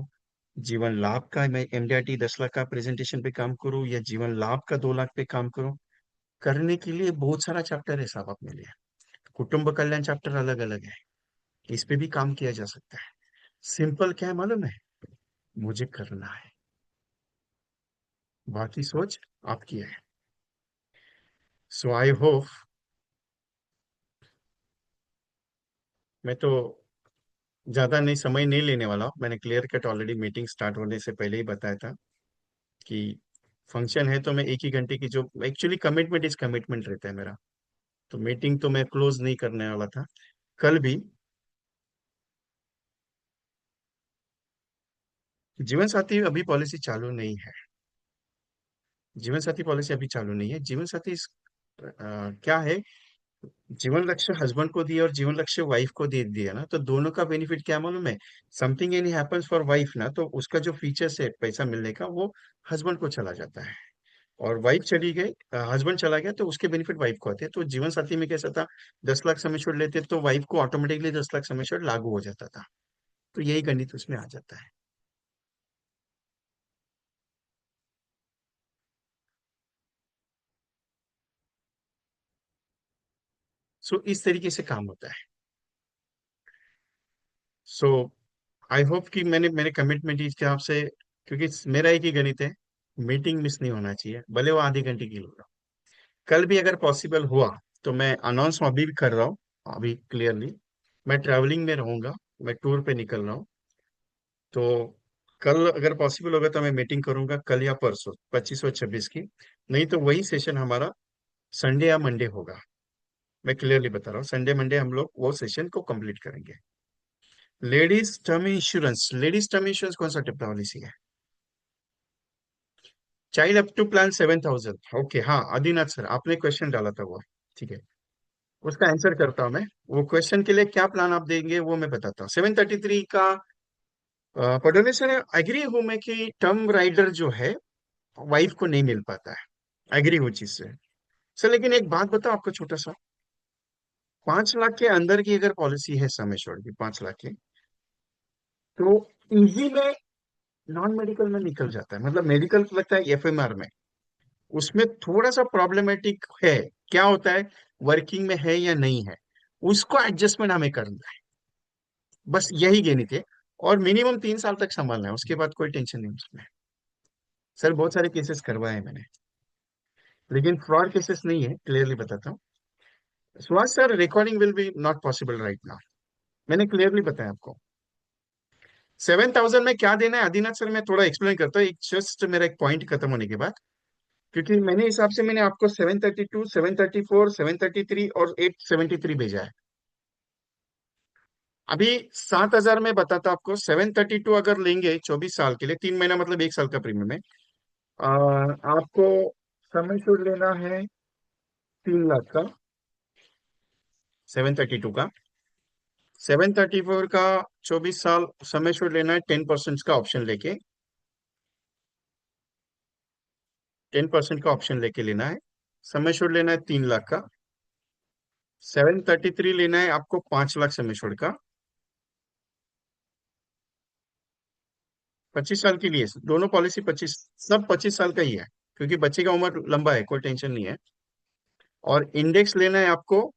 जीवन लाभ का मैं एमडीआरटी 10 लाख का प्रेजेंटेशन पे काम करूं, या जीवन लाभ का 2 लाख पे काम करूं, करने के लिए बहुत सारा चैप्टर है साहब अपने लिए। कुटुंब कल्याण चैप्टर अलग अलग है, इस पे भी काम किया जा सकता है। सिंपल क्या है मालूम है? मुझे करना है, बाकी सोच आपकी है। सो आई होप, मैं तो ज्यादा नहीं समय नहीं लेने वाला हूँ, मैंने clear cut already meeting start होने से पहले ही बताया था कि फंक्शन है, तो मैं एक ही घंटे की जो एक्चुअली कमिटमेंट इज कमिटमेंट रहता है मेरा, तो मीटिंग तो मैं क्लोज नहीं करने वाला था कल भी। जीवन साथी अभी पॉलिसी चालू नहीं है, जीवन साथी पॉलिसी अभी चालू नहीं है। जीवन साथी क्या है, जीवन लक्ष्य हस्बैंड को दिया और जीवन लक्ष्य वाइफ को दे दिया ना, तो दोनों का बेनिफिट क्या मालूम है? Something any happens for wife ना, तो उसका जो फीचर्स है पैसा मिलने का, वो हस्बैंड को चला जाता है। और वाइफ चली गई, हस्बैंड चला गया, तो उसके बेनिफिट वाइफ को आते हैं। तो जीवन साथी में कैसा था, 10 लाख सम एश्योर्ड लेते तो वाइफ को ऑटोमेटिकली 10 लाख सम एश्योर्ड लागू हो जाता था। तो यही गणित उसमें आ जाता है। सो इस तरीके से काम होता है। सो आई होप कि मैंने मेरे कमिटमेंट इसके आपसे, क्योंकि मेरा एक ही गणित है, मीटिंग मिस नहीं होना चाहिए, भले वो आधे घंटे की हो। कल भी अगर पॉसिबल हुआ तो मैं अनाउंस अभी भी कर रहा हूँ, अभी क्लियरली, मैं ट्रैवलिंग में रहूंगा, मैं टूर पे निकल रहा हूँ। तो कल अगर पॉसिबल होगा तो मैं मीटिंग करूंगा, कल या परसों 25 और 26 की। नहीं तो वही सेशन हमारा संडे या मंडे होगा। मैं क्लियरली बता रहा हूँ, संडे मंडे हम लोग वो सेशन को कंप्लीट करेंगे। लेडीज टर्म इंश्योरेंस कौन सा टिप पॉलिसी है? Child up to plan 7,000। Okay, हाँ आदिनाथ सर आपने क्वेश्चन डाला था वो। ठीक है, उसका आंसर करता हूं मैं। वो क्वेश्चन के लिए क्या प्लान आप देंगे वो मैं बताता हूँ। 733 का पढ़ने से एग्री हूं मैं कि टर्म राइडर जो है वाइफ को नहीं मिल पाता है, एग्री हूँ चीज से। सर लेकिन एक बात बताओ आपको छोटा सा, 5 लाख के अंदर की अगर पॉलिसी है सम एश्योर्ड की 5 लाख की, तो इजी में नॉन मेडिकल में निकल जाता है, मतलब मेडिकल लगता है एफएमआर में। उसमें थोड़ा सा प्रॉब्लमेटिक है, क्या होता है, वर्किंग में है या नहीं है, उसको एडजस्टमेंट हमें करना है। बस यही गेनी थे। और मिनिमम 3 साल तक संभालना है, उसके बाद कोई टेंशन नहीं उसमें। सर बहुत सारे केसेस करवाए हैं मैंने, लेकिन फ्रॉड केसेस नहीं है, क्लियरली बताता हूँ। Suhas sir, recording will be not possible right now. मैंने क्लियरली बताया आपको। 7,000 में क्या देना है आदिनाथ सर, मैं थोड़ा एक्सप्लेन करता हूँ, एक जस्ट मेरा एक पॉइंट खत्म होने के बाद। क्योंकि मैंने हिसाब से मैंने आपको 732, 734, 733 और 873 भेजा है। अभी 7,000 में बताता हूँ आपको, 732 अगर लेंगे 24 साल के लिए, 3 महीना मतलब 1 साल का प्रीमियम है। आपको समय शुल्क लेना है 3 लाख का, 732 का। 734 का 24 साल समय शुल्क लेना है 10% का ऑप्शन लेके, 10% का ऑप्शन लेके लेना है। समय शुल्क लेना है 3 लाख का। 733 लेना है आपको 5 लाख समय शुल्क का, 25 साल के लिए। दोनों पॉलिसी 25, सब 25 साल का ही है, क्योंकि बच्चे का उम्र लंबा है, कोई टेंशन नहीं है। और इंडेक्स लेना है आपको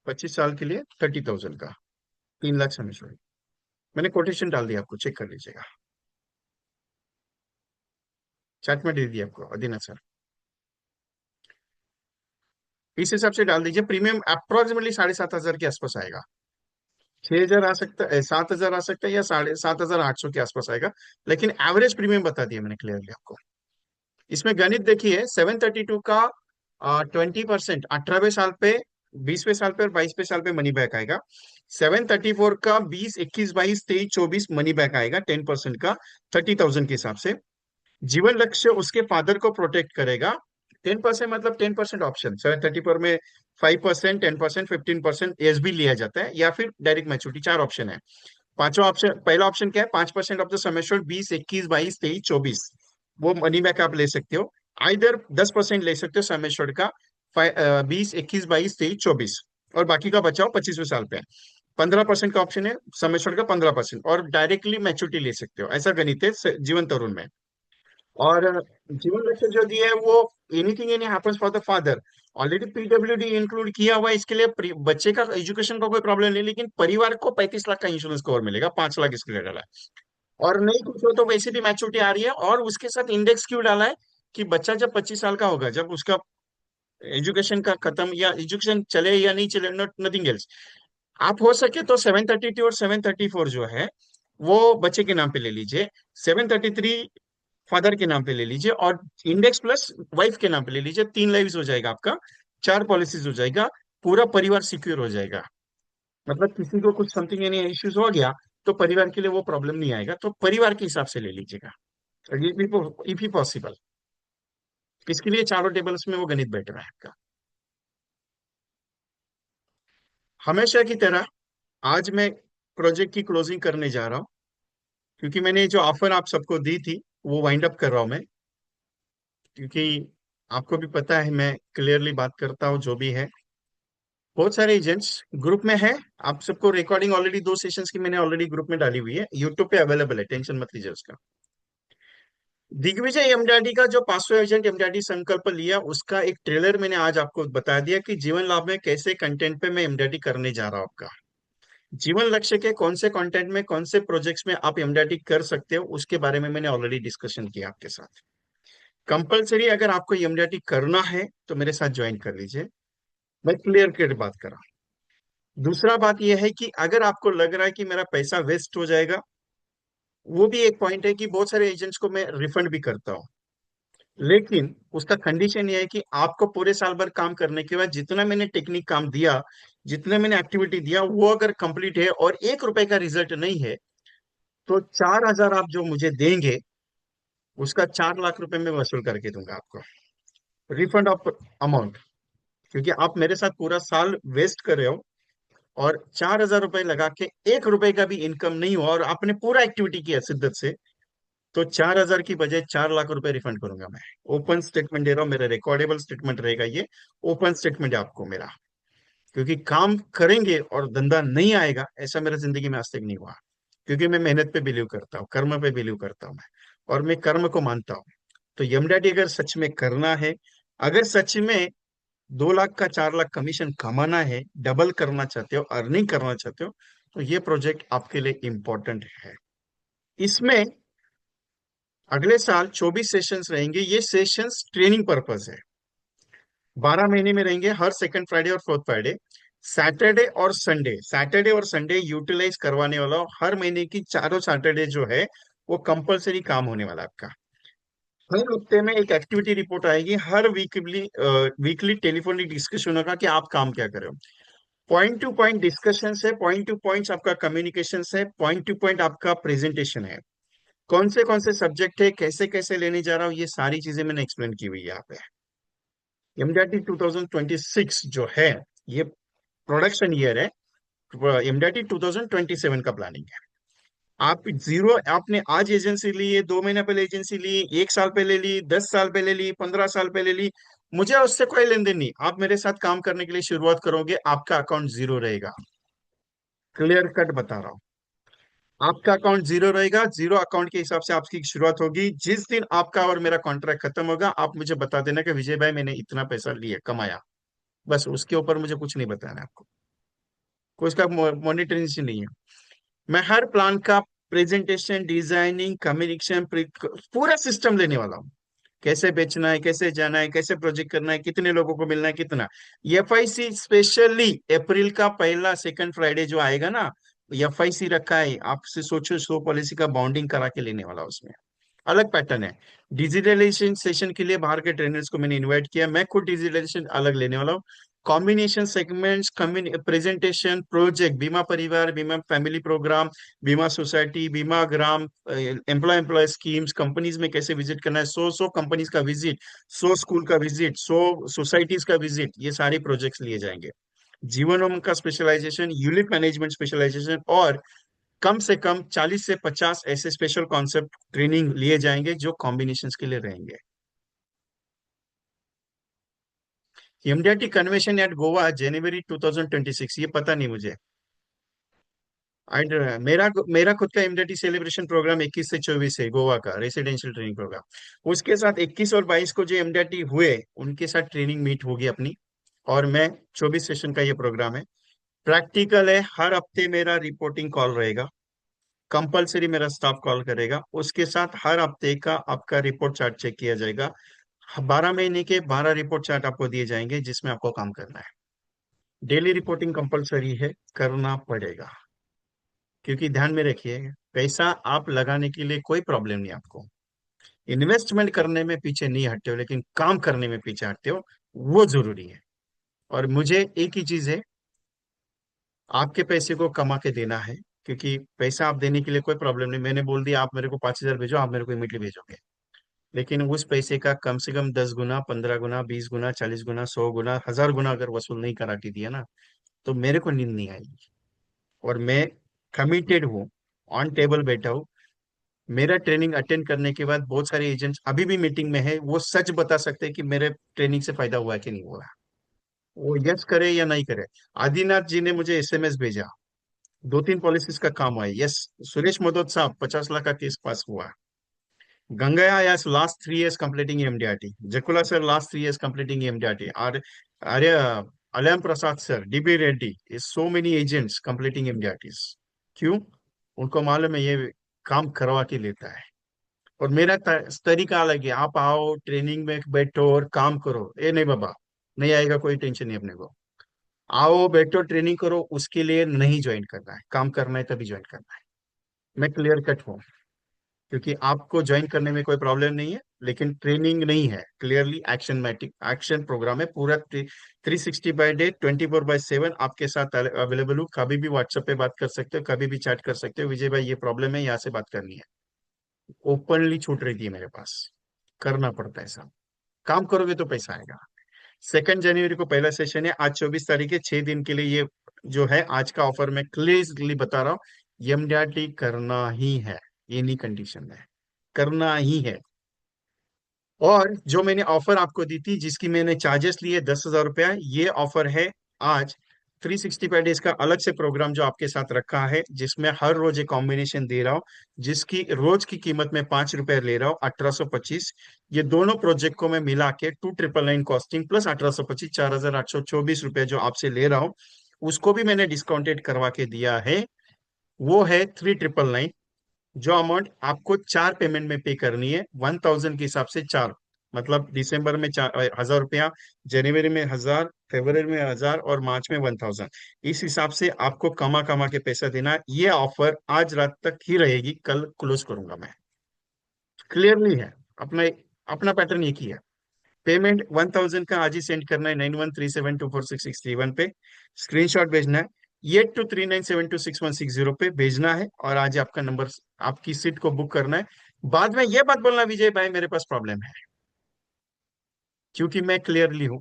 25 साल के लिए 30,000 का, 3 लाख समय शुल्क। मैंने कोटेशन डाल दिया, आपको चेक कर लीजिएगा, चैट में दे दिया आपको अदीना सर। इस हिसाब से डाल दीजिए, प्रीमियम अप्रोक्सीमेटली 7,500 के आसपास आएगा। 6,000 आ सकता है, 7,000 आ सकता है, या 7,800 के आसपास आएगा। लेकिन एवरेज प्रीमियम बता दिया मैंने क्लियरली आपको। इसमें गणित देखिए, 732 का 20% 18वें साल पे, 20वें साल पे और 22वें साल पे मनी बैक आएगा। 734 का 20, 21, 22, 23, 24 मनी बैक आएगा 10% का, 30,000 के हिसाब से। जीवन लक्ष्य उसके फादर को प्रोटेक्ट करेगा। 10% मतलब 10% ऑप्शन 734 में, 5%, 10%, 15% एस भी लिया जाता है, या फिर डायरेक्ट मैच्योरिटी, 4 ऑप्शन है। पांचवा ऑप्शन, पहला ऑप्शन क्या है, 5% ऑफ द सम एश्योर्ड 20, 21, 22, 23, 24, वो मनी बैक आप ले सकते हो। आइदर 10% ले सकते हो सम एश्योर्ड का, 20, 21, 22, 23, 24, और बाकी का बचाओ 25वें साल पे। 15% का ऑप्शन है सम एश्योर्ड का 15%, और डायरेक्टली मैच्योरिटी ले सकते हो, ऐसा गणित है जीवन तरुण में। और जीवन रक्षक जो दिया है वो, anything any happens for the father, already PWD include किया हुआ है इसके लिए। बच्चे का एजुकेशन का कोई प्रॉब्लम नहीं, लेकिन परिवार को 35 लाख का इंश्योरेंस कवर मिलेगा, 5 लाख इसके लिए डाला है। और नहीं कुछ हो तो वैसे भी मैच्योरिटी आ रही है, और उसके साथ इंडेक्स क्यों डाला है, कि बच्चा जब 25 साल का होगा, जब उसका एजुकेशन का खत्म, या एजुकेशन चले या नहीं चले, नॉट नथिंग एल्स, आप हो सके तो 732 और 734 जो है वो बच्चे के नाम पे ले लीजिए, 733 फादर के नाम पे ले लीजिए, और इंडेक्स प्लस वाइफ के नाम पे ले लीजिए। 3 लाइव्स हो जाएगा आपका, 4 पॉलिसीज हो जाएगा, पूरा परिवार सिक्योर हो जाएगा। मतलब किसी को कुछ समथिंग एनी इश्यूज हो गया तो परिवार के लिए वो प्रॉब्लम नहीं आएगा, तो परिवार के हिसाब से ले लीजिएगा। इफ ही पॉसिबल, इसके लिए चारों टेबल्स में वो गणित बैठ रहा है आपका। हमेशा की तरह आज मैं प्रोजेक्ट की क्लोजिंग करने जा रहा हूँ, क्योंकि मैंने जो ऑफर आप सबको दी थी वो वाइंड अप कर रहा हूँ मैं, क्योंकि आपको भी पता है मैं क्लियरली बात करता हूँ जो भी है। बहुत सारे एजेंट्स ग्रुप में है। आप सबको रिकॉर्डिंग ऑलरेडी 2 सेशंस की मैंने ऑलरेडी ग्रुप में डाली हुई है, यूट्यूब पे अवेलेबल है, टेंशन मत लीजिए उसका। दिग्विजय एमडीआरडी का जो 500 एजेंट एमडीआरडी संकल्प लिया, उसका एक ट्रेलर मैंने आज आपको बता दिया कि जीवन लाभ में कैसे कंटेंट पे मैं एमडीआरडी करने जा रहा हूँ आपका। जीवन लक्ष्य के कौन से कंटेंट में, कौन से प्रोजेक्ट्स में आप एमडीआरडी कर सकते हो, उसके बारे में मैंने ऑलरेडी डिस्कशन किया आपके साथ। कंपलसरी अगर आपको एमडीआरडी करना है तो मेरे साथ ज्वाइन कर लीजिए, मैं क्लियर कट बात कर रहा हूँ। दूसरा बात यह है कि अगर आपको लग रहा है कि मेरा पैसा वेस्ट हो जाएगा, वो भी एक पॉइंट है कि बहुत सारे एजेंट्स को मैं रिफंड भी करता हूँ, लेकिन उसका कंडीशन ये है कि आपको पूरे साल भर काम करने के बाद जितना मैंने टेक्निक काम दिया, जितना मैंने एक्टिविटी दिया, वो अगर कंप्लीट है और 1 रुपए का रिजल्ट नहीं है, तो 4,000 आप जो मुझे देंगे, उसका 4 लाख रुपए मैं वसूल करके दूंगा आपको, रिफंड ऑफ अमाउंट। क्योंकि आप मेरे साथ पूरा साल वेस्ट कर रहे हो, और 4,000 रुपए लगा के 1 रुपए का भी इनकम नहीं हुआ, और आपने पूरा एक्टिविटी किया शिद्दत से, तो 4,000 की बजाय 4 लाख रुपए रिफंड करूंगा मैं। ओपन स्टेटमेंट दे रहा हूँ, मेरा रिकॉर्डेबल स्टेटमेंट रहेगा ये। ओपन स्टेटमेंट है आपको मेरा। क्योंकि काम करेंगे और धंधा नहीं आएगा, ऐसा मेरा जिंदगी में आज तक नहीं हुआ। क्योंकि मैं मेहनत पे बिलीव करता हूँ, कर्म पे बिलीव करता हूँ मैं, और मैं कर्म को मानता हूँ। तो यमडैडी अगर सच में करना है, अगर सच में 2 लाख का 4 लाख कमीशन कमाना है, डबल करना चाहते हो, अर्निंग करना चाहते हो, तो ये प्रोजेक्ट आपके लिए इंपॉर्टेंट है। इसमें अगले साल 24 सेशंस रहेंगे। ये सेशंस ट्रेनिंग पर्पस है, 12 महीने में रहेंगे, हर सेकंड फ्राइडे और फोर्थ फ्राइडे, सैटरडे और संडे यूटिलाइज करवाने वाला हूं। हर महीने की चारों सैटरडे जो है, वो कंपलसरी काम होने वाला है आपका। हर हफ्ते में एक एक्टिविटी रिपोर्ट आएगी, हर वीकली टेलीफोनिक डिस्कशन होगा कि आप काम क्या कर रहे हो। पॉइंट टू पॉइंट डिस्कशन है, पॉइंट टू पॉइंट आपका कम्युनिकेशन है, पॉइंट टू पॉइंट आपका प्रेजेंटेशन है। कौन से सब्जेक्ट है, कैसे कैसे लेने जा रहा हूँ, ये सारी चीजें मैंने एक्सप्लेन की हुई है यहाँ पे। एमडीआरटी 2026 जो है, ये प्रोडक्शन ईयर है। एमडीआरटी 2027 का प्लानिंग है। आप जीरो, आपने आज एजेंसी ली है, 2 महीने पहले एजेंसी ली, 1 साल पहले ली, 10 साल पहले ली, 15 साल पहले ली, मुझे उससे कोई लेन देन नहीं। आप मेरे साथ काम करने के लिए शुरुआत करोगे, आपका अकाउंट जीरो रहेगा। क्लियर कट बता रहा हूँ, आपका अकाउंट जीरो रहेगा। जीरो अकाउंट के हिसाब से आपकी शुरुआत होगी। जिस दिन आपका और मेरा कॉन्ट्रैक्ट खत्म होगा, आप मुझे बता देना कि विजय भाई मैंने इतना पैसा लिया, कमाया। बस उसके ऊपर मुझे कुछ नहीं बताना है आपको, कोई इसका मॉनिटरिंग नहीं है। मैं हर प्लान का प्रेजेंटेशन, डिजाइनिंग, कम्युनिकेशन, पूरा सिस्टम लेने वाला हूँ। कैसे बेचना है, कैसे जाना है, कैसे प्रोजेक्ट करना है, कितने लोगों को मिलना है, कितना। एफआईसी स्पेशली अप्रैल का पहला सेकंड फ्राइडे जो आएगा ना, एफआईसी रखा है, आपसे सोचो, शो पॉलिसी का बाउंडिंग करा के लेने वाला उसमें। अलग पैटर्न है। डिजिटलाइजेशन सेशन के लिए बाहर के ट्रेनर्स को मैंने इनवाइट किया, मैं खुद डिजिटलाइजेशन अलग लेने वाला हूँ। कॉम्बिनेशन सेगमेंट्स, प्रेजेंटेशन, प्रोजेक्ट, बीमा परिवार, बीमा फैमिली प्रोग्राम, बीमा सोसाइटी, बीमा ग्राम, एम्प्लॉय स्कीम्स, कंपनीज में कैसे विजिट करना है, 100 कंपनीज का विजिट, 100 स्कूल का विजिट, 100 सोसाइटीज का विजिट, ये सारे प्रोजेक्ट्स लिए जाएंगे। जीवनोम का स्पेशलाइजेशन, यूलिप मैनेजमेंट स्पेशलाइजेशन, और कम से कम 40 से 50 ऐसे स्पेशल कॉन्सेप्ट ट्रेनिंग लिए जाएंगे जो कॉम्बिनेशन के लिए रहेंगे। एमडीआरटी कन्वेंशन एट गोवा जनवरी 2026, ये पता नहीं मुझे। एंड मेरा खुद का एमडीआरटी सेलिब्रेशन प्रोग्राम 21 से 24 है, गोवा का रेसिडेंशियल ट्रेनिंग प्रोग्राम। उसके साथ 21 और 22 को जो एमडीआरटी हुए, उनके साथ ट्रेनिंग मीट होगी अपनी। और मैं 24 सेशन का ये प्रोग्राम है, प्रैक्टिकल है। हर हफ्ते मेरा रिपोर्टिंग कॉल रहेगा, कंपलसरी मेरा स्टाफ कॉल करेगा। उसके साथ हर हफ्ते का आपका रिपोर्ट चार्ट चेक किया जाएगा। 12 महीने के 12 रिपोर्ट चार्ट आपको दिए जाएंगे, जिसमें आपको काम करना है। डेली रिपोर्टिंग कंपलसरी है, करना पड़ेगा। क्योंकि ध्यान में रखिए, पैसा आप लगाने के लिए कोई प्रॉब्लम नहीं आपको, इन्वेस्टमेंट करने में पीछे नहीं हटते हो, लेकिन काम करने में पीछे हटते हो, वो जरूरी है। और मुझे एक ही चीज है, आपके पैसे को कमा के देना है। क्योंकि पैसा आप देने के लिए कोई प्रॉब्लम नहीं, मैंने बोल दिया आप मेरे को 5,000 भेजो, आप मेरे को इमीडिएटली भेजोगे। लेकिन उस पैसे का कम से कम 10 गुना, 15 गुना, 20 गुना, 40 गुना, 100 गुना, 1,000 गुना अगर वसूल नहीं कराती दिया ना, तो मेरे को नींद नहीं आएगी। और मैं कमिटेड हूँ, ऑन टेबल बैठा हूँ, मेरा ट्रेनिंग अटेंड करने के बाद बहुत सारे एजेंट्स अभी भी मीटिंग में है, वो सच बता सकते हैं कि मेरे ट्रेनिंग से फायदा हुआ है कि नहीं हुआ है। वो यस करे या नहीं करे। आदिनाथ जी ने मुझे एसएमएस भेजा, 2-3 पॉलिसीज का काम हुआ है, यस। सुरेश मदोद साहब 50 लाख का केस पास हुआ। Gangaya has last 3 years completing MDRT. Jakula sir last 3 years completing MDRT. Arya Alam Prasad sir, DB Reddy is so many agents completing MDRTs. क्यों? उनको मालूम है ये काम करवा के लेता है। और मेरा तरीका अलग है, आप आओ ट्रेनिंग में बैठो और काम करो, ये नहीं बाबा, नहीं आएगा, कोई टेंशन नहीं अपने को। आओ बैठो ट्रेनिंग करो, उसके लिए नहीं ज्वाइन करना है, काम करना है तभी ज्वाइन करना है। मैं क्लियर कट हूँ, क्योंकि आपको ज्वाइन करने में कोई प्रॉब्लम नहीं है, लेकिन ट्रेनिंग नहीं है, क्लियरली एक्शन मैटिक एक्शन प्रोग्राम है पूरा। 360/डे 24/7 आपके साथ अवेलेबल हूँ, कभी भी व्हाट्सएप पे बात कर सकते हो, कभी भी चैट कर सकते हो, विजय भाई ये प्रॉब्लम है, यहाँ से बात करनी है। ओपनली छूट रही थी मेरे पास। करना पड़ता है सब, काम करोगे तो पैसा आएगा। 2 जनवरी को पहला सेशन है, आज 24 तारीख है, 6 दिन के लिए ये जो है आज का ऑफर मैं क्लियरली बता रहा हूँ, एमडीआरटी करना ही है, ये नहीं कंडीशन है, करना ही है। और जो मैंने ऑफर आपको दी थी, जिसकी मैंने चार्जेस लिए 10,000 रुपया, ये ऑफर है आज। 365 डेज का अलग से प्रोग्राम जो आपके साथ रखा है, जिसमें हर रोज एक कॉम्बिनेशन दे रहा हूँ, जिसकी रोज की कीमत में 5 रुपए ले रहा हूँ, 1825। ये दोनों प्रोजेक्ट को मैं मिला के 2,999 कॉस्टिंग प्लस 1825, 4,824 रुपये जो आपसे ले रहा हूँ, उसको भी मैंने डिस्काउंटेड करवा के दिया है। वो है 3,999। जो अमाउंट आपको 4 पेमेंट में पे करनी है, 1,000 के हिसाब से 4, मतलब दिसंबर में 1,000 रुपया, जनवरी में 1,000, फरवरी में 1,000 और मार्च में 1,000। इस हिसाब से आपको कमा कमा के पैसा देना है। ये ऑफर आज रात तक ही रहेगी, कल क्लोज करूंगा मैं। क्लियरली है, अपना अपना पैटर्न एक ही है। पेमेंट 1,000 का आज ही सेंड करना है, 9137246631 पे स्क्रीनशॉट भेजना है। ये 239726160 पे भेजना है, और आज आपका नंबर, आपकी सीट को बुक करना है। बाद में ये बात बोलना विजय भाई मेरे पास प्रॉब्लम है, क्योंकि मैं क्लियरली हूं,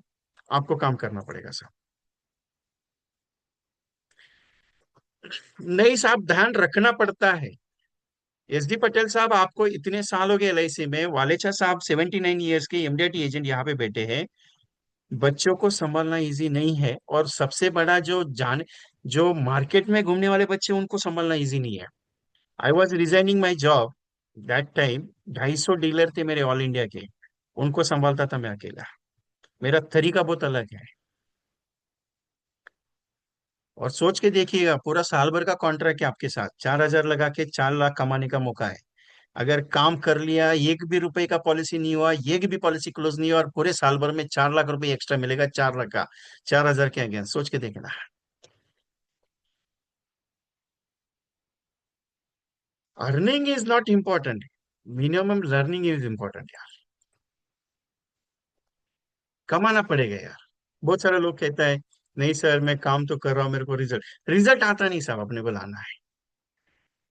आपको काम करना पड़ेगा सर। नहीं साहब, ध्यान रखना पड़ता है। एस डी पटेल साहब, आपको इतने साल हो गए एलआईसी में, वालेचा साहब 79 ईयर्स के एमडीआरटी एजेंट यहाँ पे बैठे हैं। बच्चों को संभालना इजी नहीं है, और सबसे बड़ा जो मार्केट में घूमने वाले बच्चे, उनको संभालना इजी नहीं है। I was resigning my job that time, 250 dealer थे मेरे ऑल इंडिया के, उनको संभालता था मैं अकेला। मेरा तरीका बहुत अलग है। और सोच के देखिएगा, पूरा साल भर का कॉन्ट्रैक्ट है आपके साथ, 4,000 लगा के 4 लाख कमाने का मौका है। अगर काम कर लिया, एक भी रुपए का पॉलिसी नहीं हुआ, एक भी पॉलिसी क्लोज नहीं हुआ, और पूरे साल भर में 4 लाख रुपए एक्स्ट्रा मिलेगा, 4 लाख का, 4,000 के अगेंस्ट, सोच के देखना। Earning is not important, minimum learning is important यार। कमाना पड़ेगा यार। बहुत सारे लोग कहता है, नहीं सर मैं काम तो कर रहा हूँ, मेरे को रिजल्ट रिजल्ट आता नहीं साहब, अपने को लाना है।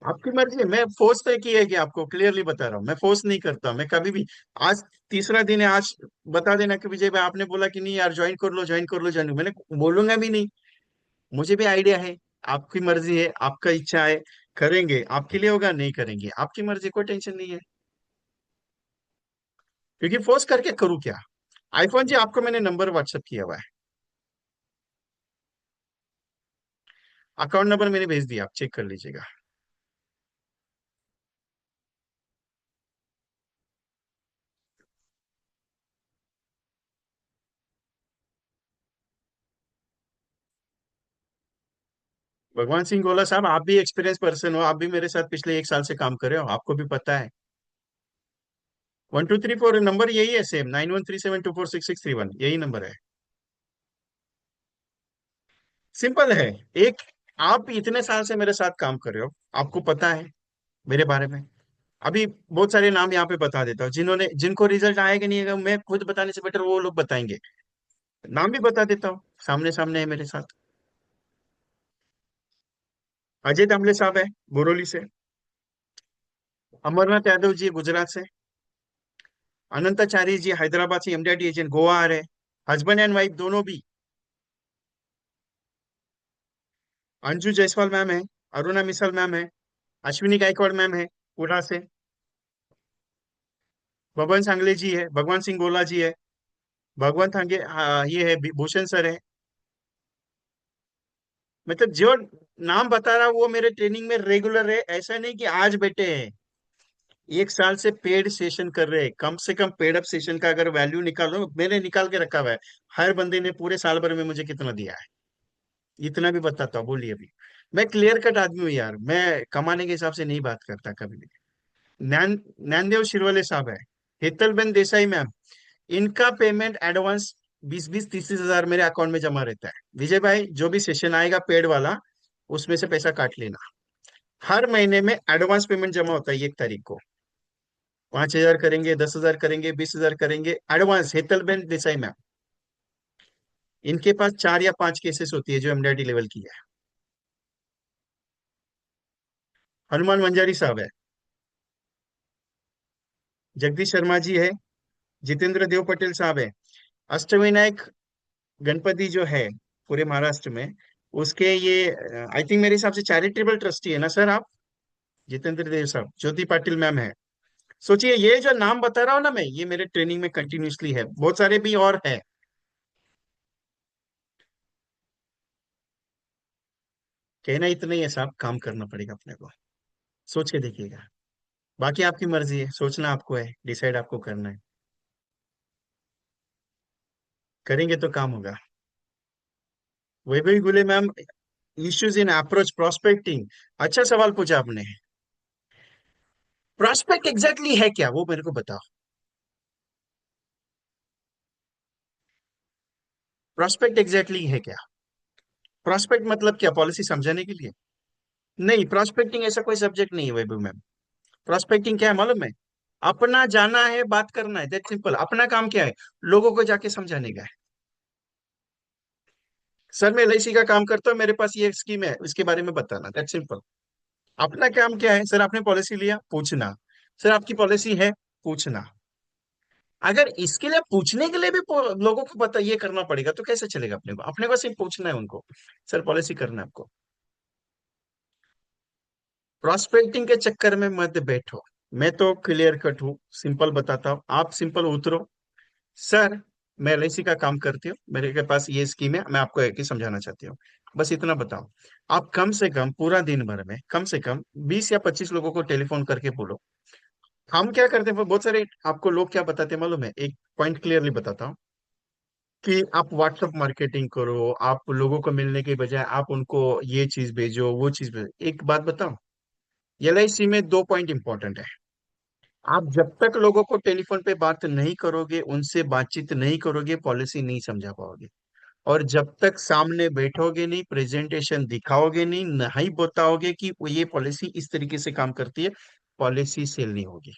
आपकी मर्जी है, मैं फोर्स तय की है कि आपको क्लियरली बता रहा हूँ, मैं फोर्स नहीं करता मैं कभी भी। आज तीसरा दिन है, आज बता देना कि विजय भाई आपने बोला कि नहीं यार ज्वाइन कर लो, ज्वाइन कर लो, ज्वाइन, मैंने बोलूंगा भी नहीं। मुझे भी आइडिया है, आपकी मर्जी है, आपका इच्छा है, करेंगे आपके लिए होगा, नहीं करेंगे आपकी मर्जी, कोई टेंशन नहीं है। क्योंकि फोर्स करके करूँ क्या। आईफोन जी, आपको मैंने नंबर व्हाट्सअप किया हुआ है, अकाउंट नंबर मैंने भेज दिया, आप चेक कर लीजिएगा। भगवान सिंह गोला साहब, आप भी एक्सपीरियंस पर्सन हो, आप भी मेरे साथ पिछले 1 साल से काम कर रहे हो, आपको भी पता है। 1234 नंबर यही है, सेम 9137246631, यही नंबर है। सिंपल है। एक, आप इतने साल से मेरे साथ काम कर रहे हो, आपको पता है मेरे बारे में। अभी बहुत सारे नाम यहाँ पे बता देता हूँ, जिनको रिजल्ट आएगा नहीं आएगा, मैं खुद बताने से बेटर वो लोग बताएंगे। नाम भी बता देता हूँ, सामने सामने है मेरे साथ। अजय दामले साहब है, बोरोली से। अमरनाथ यादव जी गुजरात से। अनंताचार्य जी हैदराबाद से, एमडीआरटी एजेंट, गोवा आ रहे। हस्बैंड एंड वाइफ दोनों भी। अंजू जायसवाल मैम है, अरुणा मिसल मैम है, अश्विनी गायकवाड़ मैम है, पुणे से। बबन सांगले जी है, भगवान सिंह गोला जी है, भगवान थांगे, हाँ, ये है भूषण सर है। मतलब जो नाम बता रहा हूं, वो मेरे ट्रेनिंग में रेगुलर है, ऐसा नहीं कि आज बैठे हैं। 1 साल से पेड सेशन कर रहे हैं, कम से कम पेड अप सेशन का अगर वैल्यू निकालो, मैंने निकाल के रखा हुआ है। हर बंदे ने पूरे साल भर में मुझे कितना दिया है, इतना भी बताता हूँ, बोलिए अभी। मैं क्लियर कट आदमी हूँ यार, मैं कमाने के हिसाब से नहीं बात करता कभी भी। नैनदेव शिरवले साहब है, हेतलबेन देसाई मैम, इनका पेमेंट एडवांस 20-20 30 हजार मेरे अकाउंट में जमा रहता है। विजय भाई, जो भी सेशन आएगा पेड वाला, उसमें से पैसा काट लेना। हर महीने में एडवांस पेमेंट जमा होता है 1 तारीख को। 5 हजार करेंगे, 10 हजार करेंगे, 20 हजार करेंगे, एडवांस। हेतलबेन देसाई मैम, इनके पास 4 या 5 केसेस होती है जो एमडीआरटी लेवल की है। हनुमान मंजारी साहब है, जगदीश शर्मा जी है, जितेंद्र देव पटेल साहब है। अष्टविनायक गणपति जो है पूरे महाराष्ट्र में, उसके ये आई थिंक मेरे हिसाब से चैरिटेबल ट्रस्टी है ना सर आप? जितेंद्र देव साहब, ज्योति पाटिल मैम है। सोचिए, ये जो नाम बता रहा हूँ ना मैं, ये मेरे ट्रेनिंग में कंटिन्यूअसली है, बहुत सारे भी और है। कहना इतना ही है साहब, काम करना पड़ेगा अपने को। सोच के देखिएगा। बाकी आपकी मर्जी है, सोचना आपको है, डिसाइड आपको करना है। करेंगे तो काम होगा। Vaibhavi Gule ma'am, issues in approach prospecting. अच्छा सवाल पूछा आपने। प्रोस्पेक्ट एग्जैक्टली है क्या, वो मेरे को बताओ। प्रोस्पेक्ट एग्जैक्टली है क्या? प्रोस्पेक्ट मतलब क्या, पॉलिसी समझाने के लिए? नहीं, प्रोस्पेक्टिंग ऐसा कोई सब्जेक्ट नहीं है वैभव मैम। प्रोस्पेक्टिंग क्या है मालूम है? अपना जाना है, बात करना है, दैट सिंपल। अपना काम क्या है? लोगों को जाके समझाने का है। सर मैं एलआईसी का काम करता हूँ, मेरे पास ये स्कीम है, इसके बारे में बताना, दैट सिंपल। अपना काम क्या है? सर आपने पॉलिसी लिया, पूछना। सर आपकी पॉलिसी है, पूछना। अगर इसके लिए पूछने के लिए भी लोगों को पता ये करना पड़ेगा तो कैसे चलेगा? अपने को सिर्फ पूछना है उनको, सर पॉलिसी करना है आपको। प्रॉस्पेक्टिंग के चक्कर में मत बैठो। मैं तो क्लियर कट हूँ, सिंपल बताता हूँ, आप सिंपल उतरो। सर मैं एलआईसी का काम करती हूँ, मेरे के पास ये स्कीम है, मैं आपको एक ही समझाना चाहती हूँ, बस इतना बताओ। आप कम से कम पूरा दिन भर में कम से कम 20 या 25 लोगों को टेलीफोन करके बोलो। हम क्या करते हैं, बहुत सारे आपको लोग क्या बताते हैं मालूम है, एक पॉइंट क्लियरली बताता हूँ, कि आप व्हाट्सअप मार्केटिंग करो, आप लोगों को मिलने के बजाय आप उनको ये चीज भेजो, वो चीज भेजो। एक बात बताओ, एलआईसी में 2 पॉइंट इंपॉर्टेंट है। आप जब तक लोगों को टेलीफोन पे बात नहीं करोगे, उनसे बातचीत नहीं करोगे, पॉलिसी नहीं समझा पाओगे। और जब तक सामने बैठोगे नहीं, प्रेजेंटेशन दिखाओगे नहीं, नहीं बताओगे कि ये पॉलिसी इस तरीके से काम करती है, पॉलिसी सेल नहीं होगी।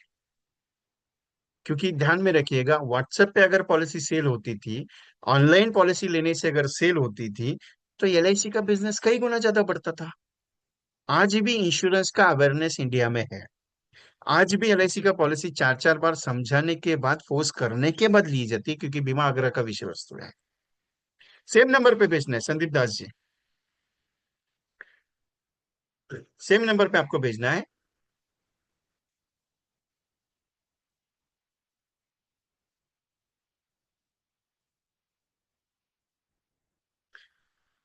क्योंकि ध्यान में रखिएगा, व्हाट्सएप पे अगर पॉलिसी सेल होती थी, ऑनलाइन पॉलिसी लेने से अगर सेल होती थी, तो एलआईसी का बिजनेस कई गुना ज्यादा बढ़ता था। आज भी इंश्योरेंस का अवेयरनेस इंडिया में है। आज भी एलआईसी का पॉलिसी 4-4 बार समझाने के बाद, फोर्स करने के बाद ली जाती है, क्योंकि बीमा आग्रह का विषय वस्तु है। सेम नंबर पे भेजना है संदीप दास जी, सेम नंबर पे आपको भेजना है।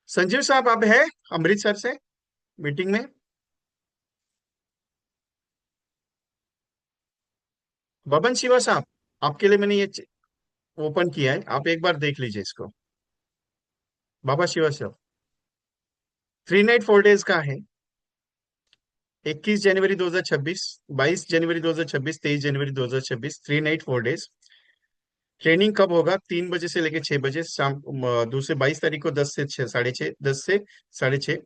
संजीव साहब आप है अमृतसर से, मीटिंग में। बबन शिवा साहब, आपके लिए मैंने ये ओपन किया है, आप एक बार देख लीजिए इसको। बाबा शिवा साहब, 3 नाइट 4 डेज का है। 21 जनवरी 2026, 22 जनवरी 2026, 23 जनवरी 2026, 3 नाइट 4 डेज। ट्रेनिंग कब होगा? 3 बजे से लेकर 6 बजे शाम, दूसरे 22 तारीख को 10 से 6, 6:30, 10 से 6:30।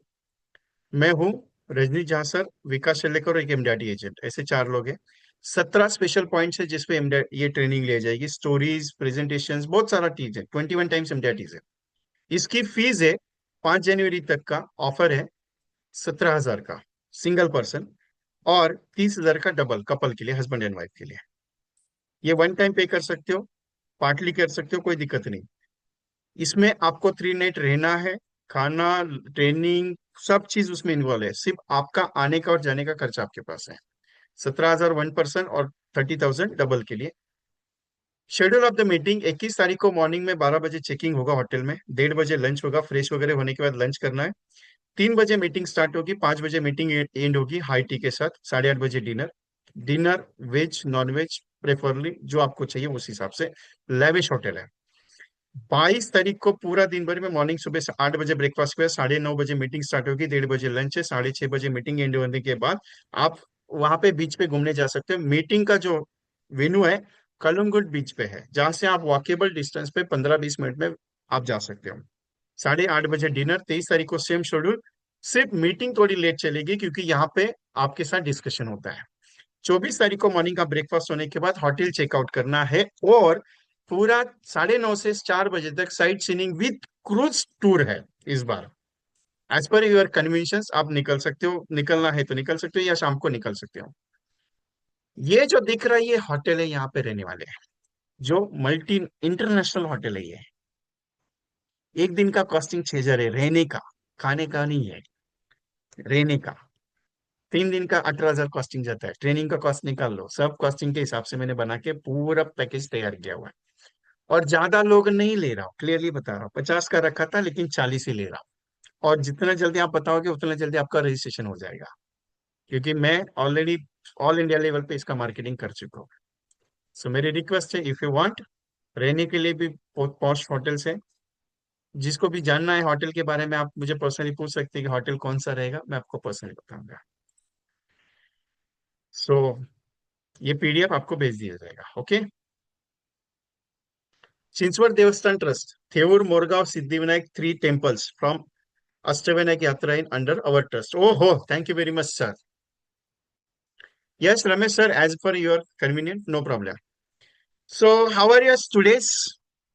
मैं हूँ, रजनी झा सर, विकास शल्लेकर और एक एमडीआरटी एजेंट, ऐसे 4 लोग हैं। 17 स्पेशल पॉइंट्स है जिसपे ये ट्रेनिंग ली जाएगी, स्टोरीज, प्रेजेंटेशंस, बहुत सारा चीज है, 21 टाइम्स एमडीआरटीज है। इसकी फीस है, 5 जनवरी तक का ऑफर है, 17 हजार का सिंगल पर्सन, और 30 हजार का डबल कपल के लिए, हस्बैंड एंड वाइफ के लिए। ये वन टाइम पे कर सकते हो, पार्टली कर सकते हो, कोई दिक्कत नहीं। इसमें आपको 3 नाइट रहना है, खाना, ट्रेनिंग, सब चीज उसमें इन्वॉल्व है, सिर्फ आपका आने का और जाने का खर्चा आपके पास है। 17 हजार वन पर्सन और 30,000 डबल के लिए। शेड्यूल ऑफ द मीटिंग: 21 तारीख को मॉर्निंग में 12 बजे चेकिंग होगा होटल में, 1:30 बजे लंच होगा, फ्रेश वगैरह होने के बाद लंच करना है। 3 बजे मीटिंग स्टार्ट होगी, 5 बजे मीटिंग एंड होगी हाई टी के साथ, 8:30 बजे dinner. Dinner veg non veg preferably जो आपको चाहिए उस हिसाब से, लेविश होटल है। 22 तारीख को पूरा दिन भर में मॉर्निंग सुबह से 8 बजे ब्रेकफास्ट के बाद 9:30 बजे मीटिंग स्टार्ट होगी, 1:30 बजे लंच है, 6:30 बजे मीटिंग एंड होने के बाद आप वहां पे बीच पे घूमने जा सकते हो। मीटिंग का जो वेन्यू है कलमगुड बीच पे है, जहां से आप वॉकेबल डिस्टेंस पे 15-20 मिनट में आप जा सकते हो। 8:30 बजे डिनर। 23 तारीख को सेम शेड्यूल, सिर्फ मीटिंग थोड़ी लेट चलेगी क्योंकि यहाँ पे आपके साथ डिस्कशन होता है। 24 तारीख को मॉर्निंग का ब्रेकफास्ट होने के बाद होटल चेकआउट करना है, और पूरा 9:30 से 4 बजे तक sight seeing with cruise tour है इस बार। एज पर योर कन्वीनियंस आप निकल सकते हो, निकलना है तो निकल सकते हो या शाम को निकल सकते हो। ये जो दिख रहा है ये होटल है, यहाँ पे रहने वाले हैं, जो मल्टी इंटरनेशनल होटल है ये। एक दिन का कॉस्टिंग 6,000 है रहने का, खाने का नहीं है, रहने का। 3 दिन का 18,000 कॉस्टिंग जाता है, ट्रेनिंग का कॉस्ट निकाल लो, सब कॉस्टिंग के हिसाब से मैंने बना के पूरा पैकेज तैयार किया हुआ है। और ज्यादा लोग नहीं ले रहा हूँ, क्लियरली बता रहा हूँ, 50 का रखा था लेकिन 40 ही ले रहा हूँ। और जितना जल्दी आप बताओगे उतना जल्दी आपका रजिस्ट्रेशन हो जाएगा, क्योंकि मैं ऑलरेडी ऑल इंडिया लेवल पे इसका मार्केटिंग कर चुका हूँ। सो मेरी रिक्वेस्ट है, इफ यू वांट, रहने के लिए भी पॉश होटल्स है। जिसको भी जानना है होटल के बारे में आप मुझे पर्सनली पूछ सकते हैं कि होटल कौन सा रहेगा, मैं आपको पर्सनली बताऊंगा। सो ये पीडीएफ आपको भेज दिया जाएगा, ओके। चिंचवड देवस्थान trust, Theur Morgaon Siddhivinayak 3 temples from Ashtavinak Yatra in under our trust. Oh, oh, thank you very much, sir. Yes, Ramesh sir, as per your convenient, no problem. So, how are your students?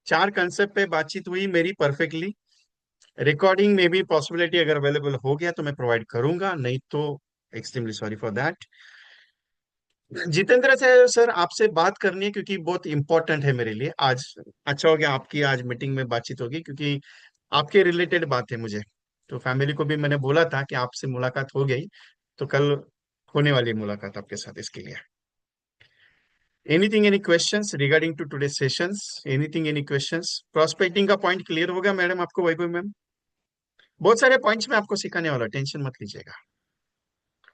4 concept पे बातचीत हुई मेरी perfectly. Recording में भी possibility अगर available हो गया तो मैं प्रोवाइड करूंगा, नहीं तो extremely sorry for that. Jitendra से सर आपसे बात करनी है क्योंकि बहुत इंपॉर्टेंट है मेरे लिए आज। अच्छा हो गया आपकी आज मीटिंग में बातचीत होगी, क्योंकि आपके रिलेटेड बात है मुझे। तो फैमिली को भी मैंने बोला था कि आपसे मुलाकात हो गई, तो कल होने वाली है मुलाकात आपके साथ, इसके लिए। Anything, any questions regarding to today sessions? Anything, any questions? Prospecting का पॉइंट क्लियर हो गया मैडम आपको, वैभव मैम? बहुत सारे पॉइंट्स में आपको सिखाने वाला, टेंशन मत लीजिएगा।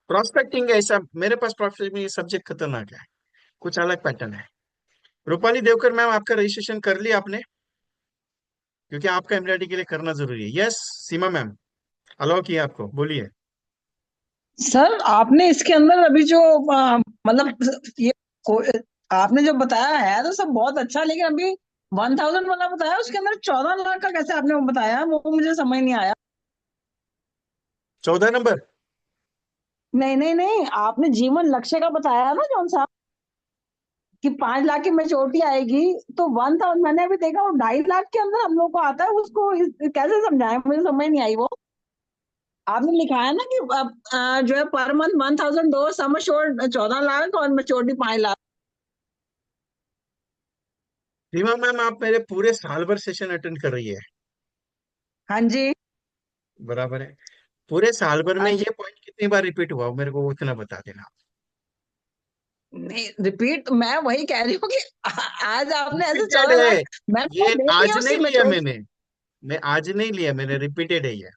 प्रोस्पेक्टिंग ऐसा, मेरे पास प्रोस्पेक्टिंग ये सब्जेक्ट खतरनाक है, कुछ अलग पैटर्न है। रूपाली देवकर मैम, आपका रजिस्ट्रेशन कर लिया आपने? क्योंकि आपका एमडीआरटी के लिए करना जरूरी है। यस, सीमा मैम, अलाउ किया आपको, बोलिए। सर आपने इसके अंदर अभी जो मतलब ये आपने जो बताया है तो सब बहुत अच्छा, लेकिन अभी 1,000 वाला बताया, उसके अंदर 14 लाख का कैसे आपने बताया, वो मुझे समझ नहीं आया। 14 नंबर। नहीं नहीं नहीं, आपने जीवन लक्ष्य का बताया ना जौन सा, कि 5 लाख की मेच्योरिटी आएगी। तो 1,000 मैंने अभी देखा, वो 2.5 लाख के अंदर हम लोग को आता है, उसको कैसे समझाएं, मुझे समझ नहीं आई वो। आपने लिखा है ना कि जो है पर मंथ 1,000 दो, सम अश्योर्ड 14 लाख और मेच्योरिटी 5 लाख। सीमा मैम, आप मेरे पूरे साल भर सेशन अटेंड कर रही है। हाँ जी। बराबर है। पूरे साल भर में हाँ जी। ये पॉइंट कितनी बार रिपीट हुआ मेरे को उतना बता देना। नहीं रिपीट, मैं वही कह रही हूँ कि आज आपने ऐसे रिपीटेड 14 लाख, है। मैंने वो ये देख आज लिया नहीं उसकी लिया मेच्योरिटी। मैंने, मैं आज नहीं लिया मैंने, रिपीटेड है ये।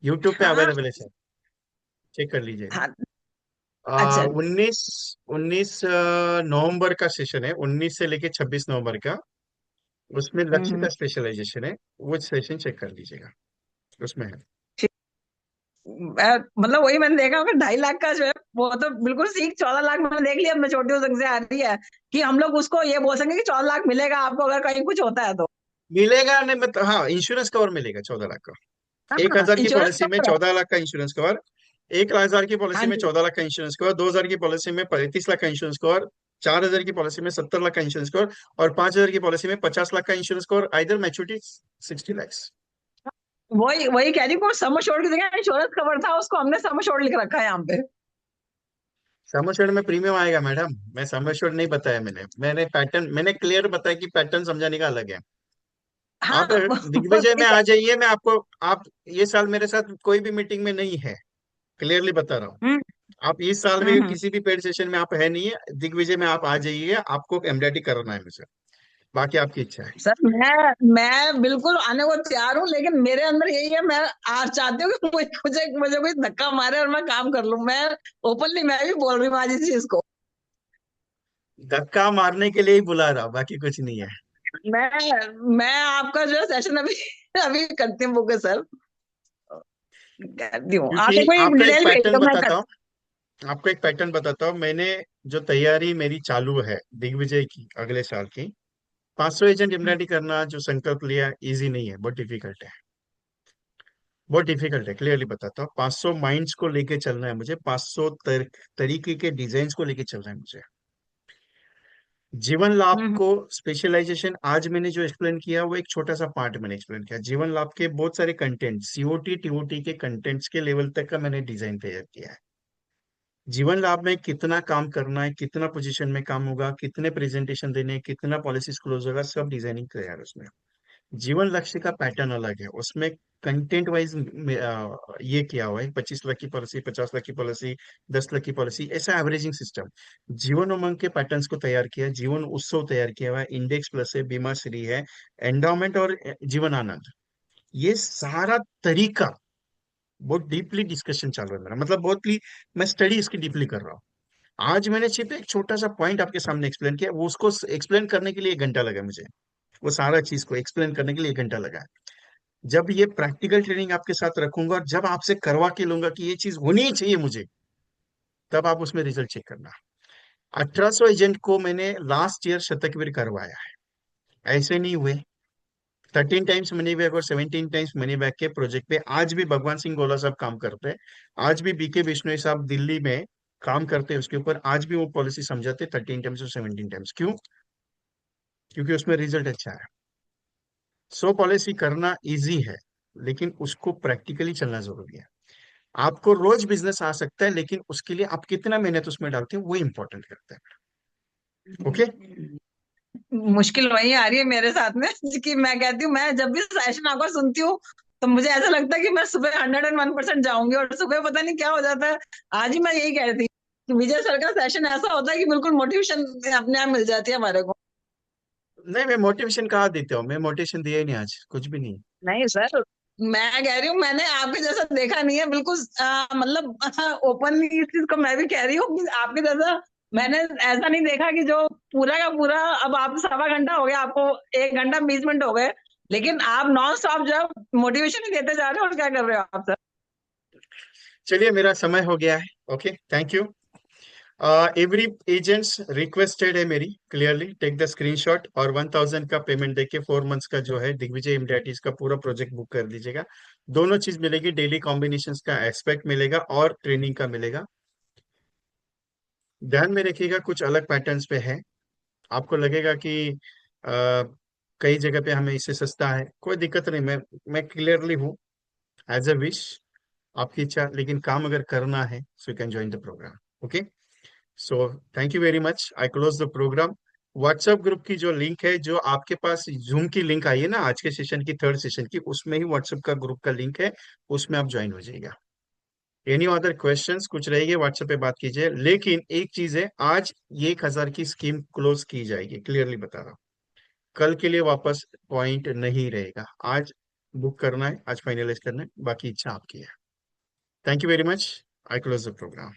यूट्यूब पे हाँ अवेलेबल है सर, चेक कर लीजिएगा। हाँ। अच्छा। 19 नवंबर का सेशन है, 19 से लेके 26 नवंबर का। उसमें लक्ष्य का हम्म। स्पेशलाइजेशन है, वो सेशन चेक कर लीजिएगा, उसमें है। ठीक। मतलब वही मैंने देखा कि 2.5 लाख का जो है वो तो बिल्कुल सीख, 14 लाख मैंने देख लिया, मेच्योरिटी उस ढंग से आ रही है कि हम लोग उसको ये बोल सकेंगे कि 14 लाख मिलेगा आपको अगर कहीं कुछ होता है तो। मिलेगा नहीं मतलब, हाँ इंश्योरेंस कवर मिलेगा 14 लाख का। एक हाँ हजार की इंश्योरेंस पॉलिसी में कवर है। 14 लाख का इंश्योरेंस कवर। 1,00,000 की पॉलिसी हाँ में जी। 14 लाख का इंश्योरेंस कवर। 2,000 की पॉलिसी में 35 लाख का इंश्योरेंस कवर। 4,000 की पॉलिसी में 70 लाख का इंश्योरेंस कवर। और 5,000 की पॉलिसी में 50 लाख का insurance cover, either maturity 60 lakhs। वही वही कह रही हूँ, सम एश्योर्ड की जगह इंश्योरेंस कवर था, उसको हमने सम एश्योर्ड लिख रखा है यहाँ पे। सम एश्योर्ड में प्रीमियम आएगा मैडम, मैं सम एश्योर्ड नहीं बताया, मैंने पैटर्न मैंने क्लियर बताया कि पैटर्न समझाने का अलग है। आप हाँ दिग्विजय वही में कह। आ जाइए, मैं आपको, आप ये साल मेरे साथ कोई भी मीटिंग में नहीं है, क्लियरली बता रहा हूँ। हम्म। आप इस साल में हम्म। किसी भी पेड सेशन में आप है नहीं है, दिग्विजय में आप आ जाइए, आपको एमडीटी करना है मुझे, बाकी आपकी इच्छा है। सर मैं बिल्कुल आने को तैयार हूँ, लेकिन मेरे अंदर यही है, मैं आज चाहती हूँ कि मुझे कोई धक्का मारे और मैं काम कर लूँ। मैं ओपनली मैं भी बोल रही हूँ आज इस चीज को। धक्का मारने के लिए ही बुला रहा हूं, बाकी कुछ नहीं है। मैं आपका जो है सेशन अभी अभी करती हूँ बुक है सर, करती हूँ। क्योंकि आप एक बार आपका एक डिटेल भेज पैटर्न दो मैं बताता कर। हूँ, आपको एक पैटर्न बताता हूँ मैंने, जो तैयारी मेरी चालू है दिग्विजय की अगले साल की, 500 एजेंट इम्यूनिटी करना जो संकल्प लिया, इजी नहीं है, बहुत डिफिकल्ट है, बहुत डिफिकल्ट है, क्लियरली बताता हूँ। 500 माइंड्स को लेके चलना है मुझे, 500 तरीके के डिजाइन को लेके चलना है मुझे। जीवन लाभ हम्म। को स्पेशलाइजेशन, आज मैंने जो एक्सप्लेन किया वो एक छोटा सा पार्ट मैंने एक्सप्लेन किया। जीवन लाभ के बहुत सारे कंटेंट, सीओटी टीओटी के कंटेंट्स के लेवल तक का मैंने डिजाइन तैयार किया है। जीवन लाभ में कितना काम करना है, कितना पोजीशन में काम होगा, कितने प्रेजेंटेशन देने हैं, कितना पॉलिसीज क्लोज होगा, सब डिजाइनिंग तैयार है उसमें। जीवन लक्ष्य का पैटर्न अलग है, उसमें कंटेंट वाइज ये किया हुआ है, 25 लाख की पॉलिसी, 50 लाख की पॉलिसी, 10 लाख की पॉलिसी, ऐसा एवरेजिंग सिस्टम। जीवन उमंग के पैटर्न्स को तैयार किया, जीवन उत्सव तैयार किया हुआ है, इंडेक्स प्लस है, बीमा श्री है, एंडाउमेंट और जीवन आनंद, ये सारा तरीका बहुत डीपली डिस्कशन चालू है मेरा, मतलब बहुत ही मैं स्टडी इसकी डीपली कर रहा हूँ। आज मैंने सिर्फ एक छोटा सा पॉइंट आपके सामने एक्सप्लेन किया, वो उसको एक्सप्लेन करने के लिए 1 घंटा लगा मुझे, वो सारा चीज को एक्सप्लेन करने के लिए 1 घंटा लगा। जब ये प्रैक्टिकल ट्रेनिंग आपके साथ रखूंगा और जब आपसे करवा के लूंगा कि ये चीज होनी ही चाहिए मुझे, तब आप उसमें रिजल्ट चेक करना। 1800 एजेंट को मैंने लास्ट ईयर शतकवीर करवाया है, ऐसे नहीं हुए। 13 टाइम्स मनी बैक और 17 टाइम्स मनी बैक के प्रोजेक्ट पे आज भी भगवान सिंह गोला साहब काम करते हैं, आज भी बीके बिश्नोई साहब दिल्ली में काम करते हैं उसके ऊपर, आज भी वो पॉलिसी समझाते 13 टाइम्स और 17 टाइम्स। क्यों? क्योंकि उसमें रिजल्ट अच्छा है। 100 पॉलिसी करना इजी है, लेकिन उसको प्रैक्टिकली चलना जरूरी है। आपको रोज बिजनेस आ सकता है, लेकिन उसके लिए आप कितना मेहनत उसमें डालते हैं वो इंपॉर्टेंट करता है। ओके। मुश्किल वही आ रही है मेरे साथ में कि मैं कहती हूँ, मैं जब भी सेशन आपका सुनती हूँ तो मुझे ऐसा लगता है कि मैं सुबह 101% जाऊंगी, और सुबह पता नहीं क्या हो जाता है। आज ही मैं यही कह रही थी कि विजय सर का सेशन ऐसा होता है कि बिल्कुल मोटिवेशन अपने आप मिल जाती है हमारे को। नहीं, मैं मोटिवेशन कहाँ देता हूँ, मैं मोटिवेशन दिया ही नहीं आज, कुछ भी नहीं। नहीं सर, मैं कह रही हूँ मैंने आपके जैसा देखा नहीं है बिल्कुल, मतलब ओपनली इस चीज को मैं भी कह रही हूँ कि आपके जैसा मैंने ऐसा नहीं देखा कि जो पूरा का पूरा, अब आप 1.25 घंटा हो गया आपको, 1 घंटा 20 मिनट हो गए, लेकिन आप नॉन स्टॉप जो मोटिवेशन ही देते जा रहे हो, और क्या कर रहे हो आप सर। चलिए, मेरा समय हो गया है। Okay, thank you. Every agents requested है मेरी, क्लियरली टेक द स्क्रीनशॉट और 1000 का पेमेंट देके 4 मंथ्स का जो है दिग्विजय इम्यूनिटीज का पूरा प्रोजेक्ट बुक कर दीजिएगा। दोनों चीज मिलेगी, डेली कॉम्बिनेशंस का एस्पेक्ट मिलेगा और ट्रेनिंग का मिलेगा। ध्यान में रखिएगा, कुछ अलग पैटर्न्स पे है, आपको लगेगा कि कई जगह पे हमें इससे सस्ता है, कोई दिक्कत नहीं, मैं क्लियरली हूँ, एज अ विश, आपकी इच्छा, लेकिन काम अगर करना है so you can join the program. Okay, so thank you very much, I close the program. WhatsApp group की जो लिंक है, जो आपके पास जूम की लिंक आई है ना आज के सेशन की, थर्ड सेशन की, उसमें ही व्हाट्सएप का ग्रुप का लिंक है, उसमें आप ज्वाइन हो जाइएगा। एनी अदर क्वेश्चंस कुछ रहेंगे व्हाट्सएप पे बात कीजिए, लेकिन एक चीज है, आज ये 1,000 की स्कीम क्लोज की जाएगी, क्लियरली बता रहा हूँ। कल के लिए वापस पॉइंट नहीं रहेगा, आज बुक करना है, आज फाइनलाइज करना है, बाकी इच्छा आपकी है। Thank you very much, I close the programme.